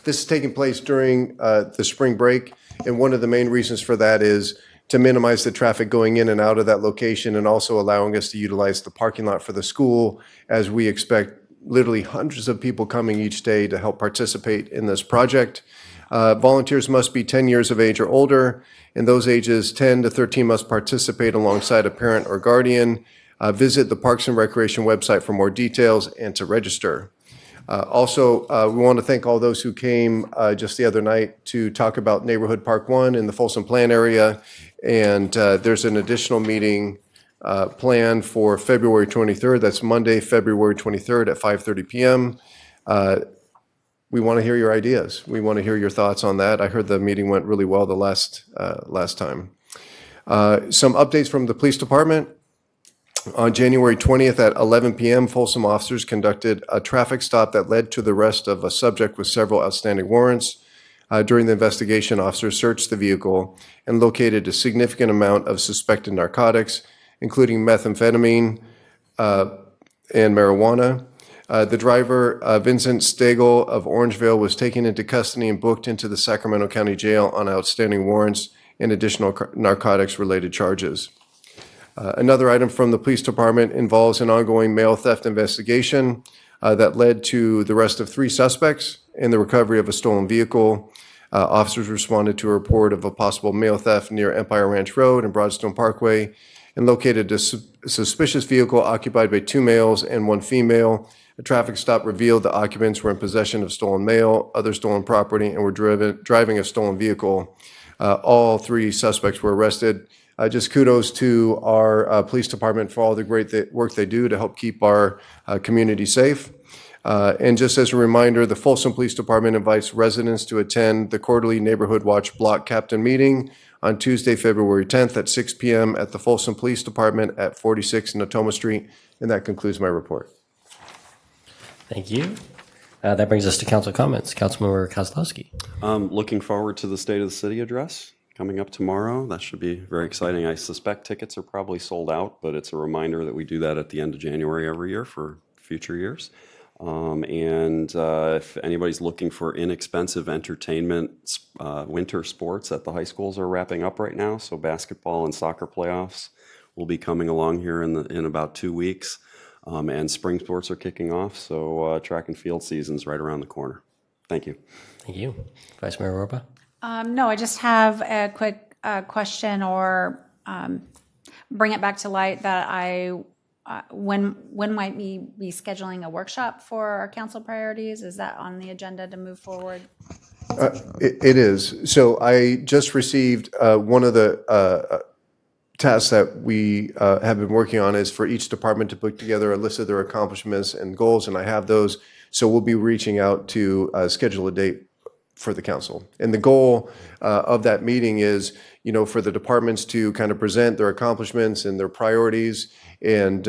This is taking place during the spring break. And one of the main reasons for that is to minimize the traffic going in and out of that location, and also allowing us to utilize the parking lot for the school, as we expect literally hundreds of people coming each day to help participate in this project. Volunteers must be 10 years of age or older, and those ages 10 to 13 must participate alongside a parent or guardian. Visit the Parks and Recreation website for more details and to register. Also, we want to thank all those who came just the other night to talk about Neighborhood Park 1 in the Folsom Plan area, and there's an additional meeting planned for February 23rd. That's Monday, February 23rd at 5:30 p.m. We want to hear your ideas. We want to hear your thoughts on that. I heard the meeting went really well the last time. Some updates from the police department. On January 20th at 11 p.m., Folsom officers conducted a traffic stop that led to the arrest of a subject with several outstanding warrants. During the investigation, officers searched the vehicle and located a significant amount of suspected narcotics, including methamphetamine and marijuana. The driver, Vincent Stagel of Orangevale, was taken into custody and booked into the Sacramento County Jail on outstanding warrants and additional narcotics-related charges. Another item from the police department involves an ongoing mail theft investigation that led to the arrest of 3 suspects and the recovery of a stolen vehicle. Officers responded to a report of a possible mail theft near Empire Ranch Road and Broadstone Parkway and located a suspicious vehicle occupied by 2 males and 1 female. A traffic stop revealed the occupants were in possession of stolen mail, other stolen property, and were driving a stolen vehicle. All 3 suspects were arrested. Just kudos to our police department for all the great work they do to help keep our community safe. And just as a reminder, the Folsom Police Department invites residents to attend the quarterly Neighborhood Watch Block Captain meeting on Tuesday, February 10th at 6 p.m. at the Folsom Police Department at 46 Natoma Street. And that concludes my report. Thank you. That brings us to council comments. Councilmember Kozlowski. Looking forward to the State of the City address coming up tomorrow. That should be very exciting. I suspect tickets are probably sold out, but it's a reminder that we do that at the end of January every year for future years. If anybody's looking for inexpensive entertainment, winter sports at the high schools are wrapping up right now. So basketball and soccer playoffs will be coming along here in about 2 weeks. And spring sports are kicking off. So track and field season's right around the corner. Thank you. Thank you. Vice Mayor Roba. No, I just have a quick question or bring it back to light that when might we be scheduling a workshop for our council priorities? Is that on the agenda to move forward? It is. So I just received one of the tasks that we have been working on is for each department to put together a list of their accomplishments and goals, and I have those. So we'll be reaching out to schedule a date for the council. And the goal of that meeting is, for the departments to kind of present their accomplishments and their priorities and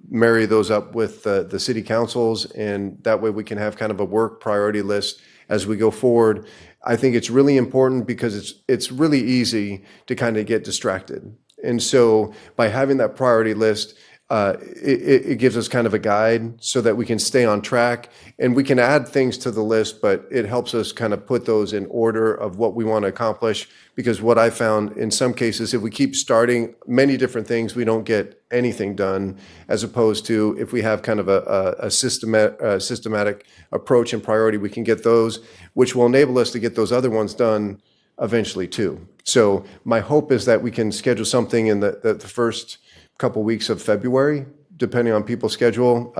marry those up with the city councils. And that way we can have kind of a work priority list as we go forward. I think it's really important because it's really easy to kind of get distracted. And so by having that priority list, it gives us kind of a guide so that we can stay on track, and we can add things to the list, but it helps us kind of put those in order of what we want to accomplish. Because what I found in some cases, if we keep starting many different things, we don't get anything done, as opposed to if we have kind of a systematic approach and priority, we can get those, which will enable us to get those other ones done eventually too. So my hope is that we can schedule something in the first couple weeks of February, depending on people's schedule.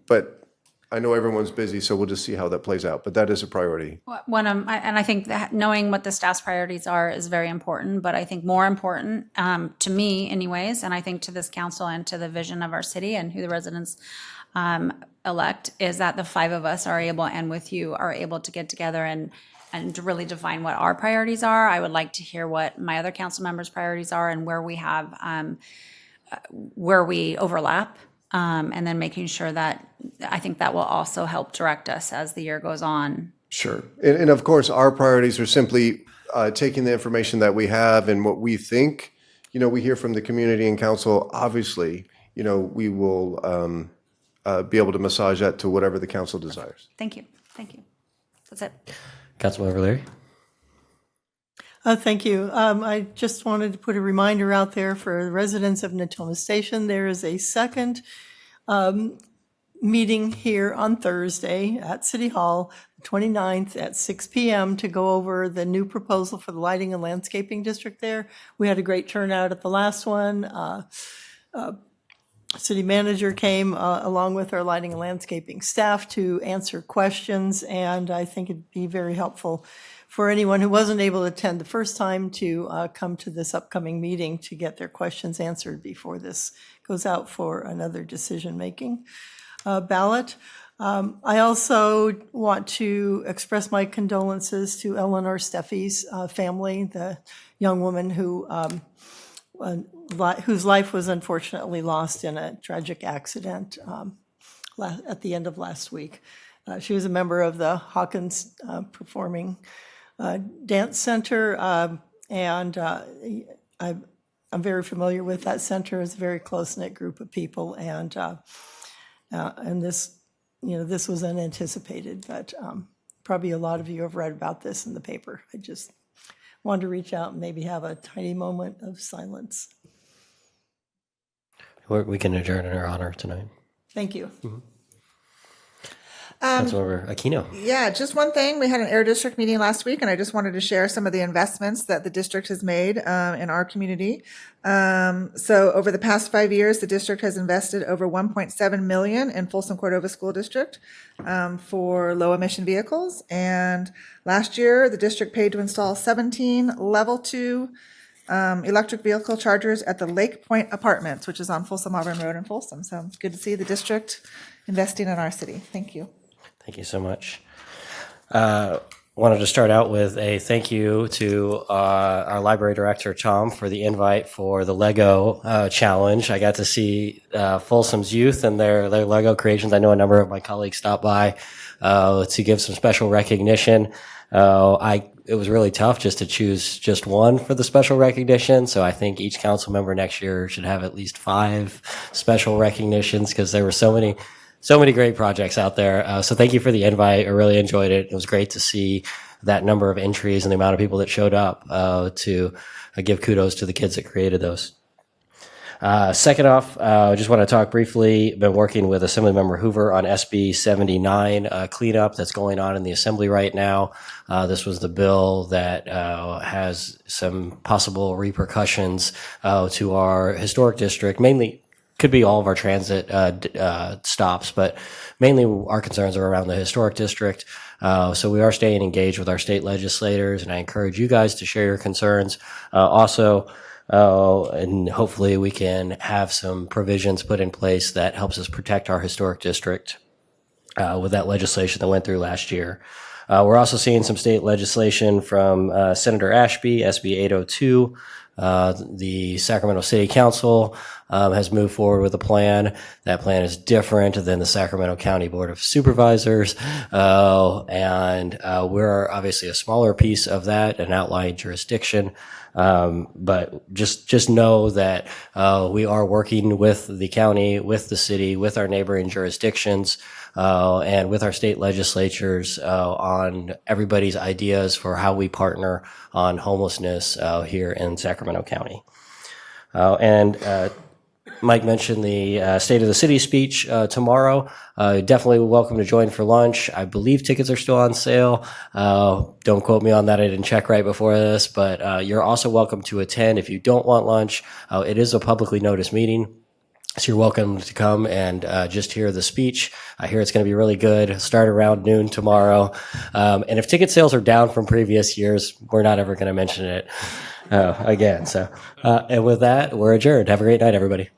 But I know everyone's busy, so we'll just see how that plays out. But that is a priority. And I think that knowing what the staff's priorities are is very important, but I think more important to me anyways, and I think to this council and to the vision of our city and who the residents elect, is that the five of us are able, and with you, are able to get together and to really define what our priorities are. I would like to hear what my other council members' priorities are and where we have where we overlap, and then making sure that I think that will also help direct us as the year goes on. Sure. And of course, our priorities are simply taking the information that we have and what we think, we hear from the community and council. Obviously, we will be able to massage that to whatever the council desires. Thank you. Thank you. That's it. Councilmember Leary? Thank you. I just wanted to put a reminder out there for the residents of Natoma Station. There is a second meeting here on Thursday at City Hall, 29th at 6 p.m. to go over the new proposal for the lighting and landscaping district there. We had a great turnout at the last one. City manager came along with our lighting and landscaping staff to answer questions, and I think it'd be very helpful for anyone who wasn't able to attend the first time to come to this upcoming meeting to get their questions answered before this goes out for another decision-making ballot. I also want to express my condolences to Eleanor Steffi's family, the young woman whose life was unfortunately lost in a tragic accident at the end of last week. She was a member of the Hawkins Performing Dance Center, and I'm very familiar with that center. It's a very close-knit group of people, and this, this was unanticipated, but probably a lot of you have read about this in the paper. I just wanted to reach out and maybe have a tiny moment of silence. We can adjourn in her honor tonight. Thank you. Mm-hmm. Councilmember Aquino. Yeah, just one thing. We had an Air District meeting last week, and I just wanted to share some of the investments that the district has made in our community. So over the past 5 years, the district has invested over $1.7 million in Folsom Cordova School District for low-emission vehicles. And last year, the district paid to install 17 Level 2 electric vehicle chargers at the Lake Point Apartments, which is on Folsom Auburn Road in Folsom. So it's good to see the district investing in our city. Thank you. Thank you so much. Wanted to start out with a thank you to our library director, Tom, for the invite for the Lego challenge. I got to see Folsom's youth and their Lego creations. I know a number of my colleagues stopped by to give some special recognition. It was really tough just to choose just one for the special recognition. So I think each council member next year should have at least 5 special recognitions because there were so many great projects out there. So thank you for the invite. I really enjoyed it. It was great to see that number of entries and the amount of people that showed up to give kudos to the kids that created those. Second off, I just want to talk briefly, been working with Assemblymember Hoover on SB 79 cleanup that's going on in the Assembly right now. This was the bill that has some possible repercussions to our historic district, mainly could be all of our transit stops, but mainly our concerns are around the historic district. So we are staying engaged with our state legislators, and I encourage you guys to share your concerns. And hopefully we can have some provisions put in place that helps us protect our historic district with that legislation that went through last year. We're also seeing some state legislation from Senator Ashby, SB 802. The Sacramento City Council has moved forward with a plan. That plan is different than the Sacramento County Board of Supervisors. And we're obviously a smaller piece of that, an outlying jurisdiction. But just know that we are working with the county, with the city, with our neighboring jurisdictions, and with our state legislatures on everybody's ideas for how we partner on homelessness here in Sacramento County. Mike mentioned the State of the City speech tomorrow. Definitely welcome to join for lunch. I believe tickets are still on sale. Don't quote me on that. I didn't check right before this, but you're also welcome to attend if you don't want lunch. It is a publicly noticed meeting, so you're welcome to come and just hear the speech. I hear it's going to be really good. Start around noon tomorrow. And if ticket sales are down from previous years, we're not ever going to mention it again. So, and with that, we're adjourned. Have a great night, everybody.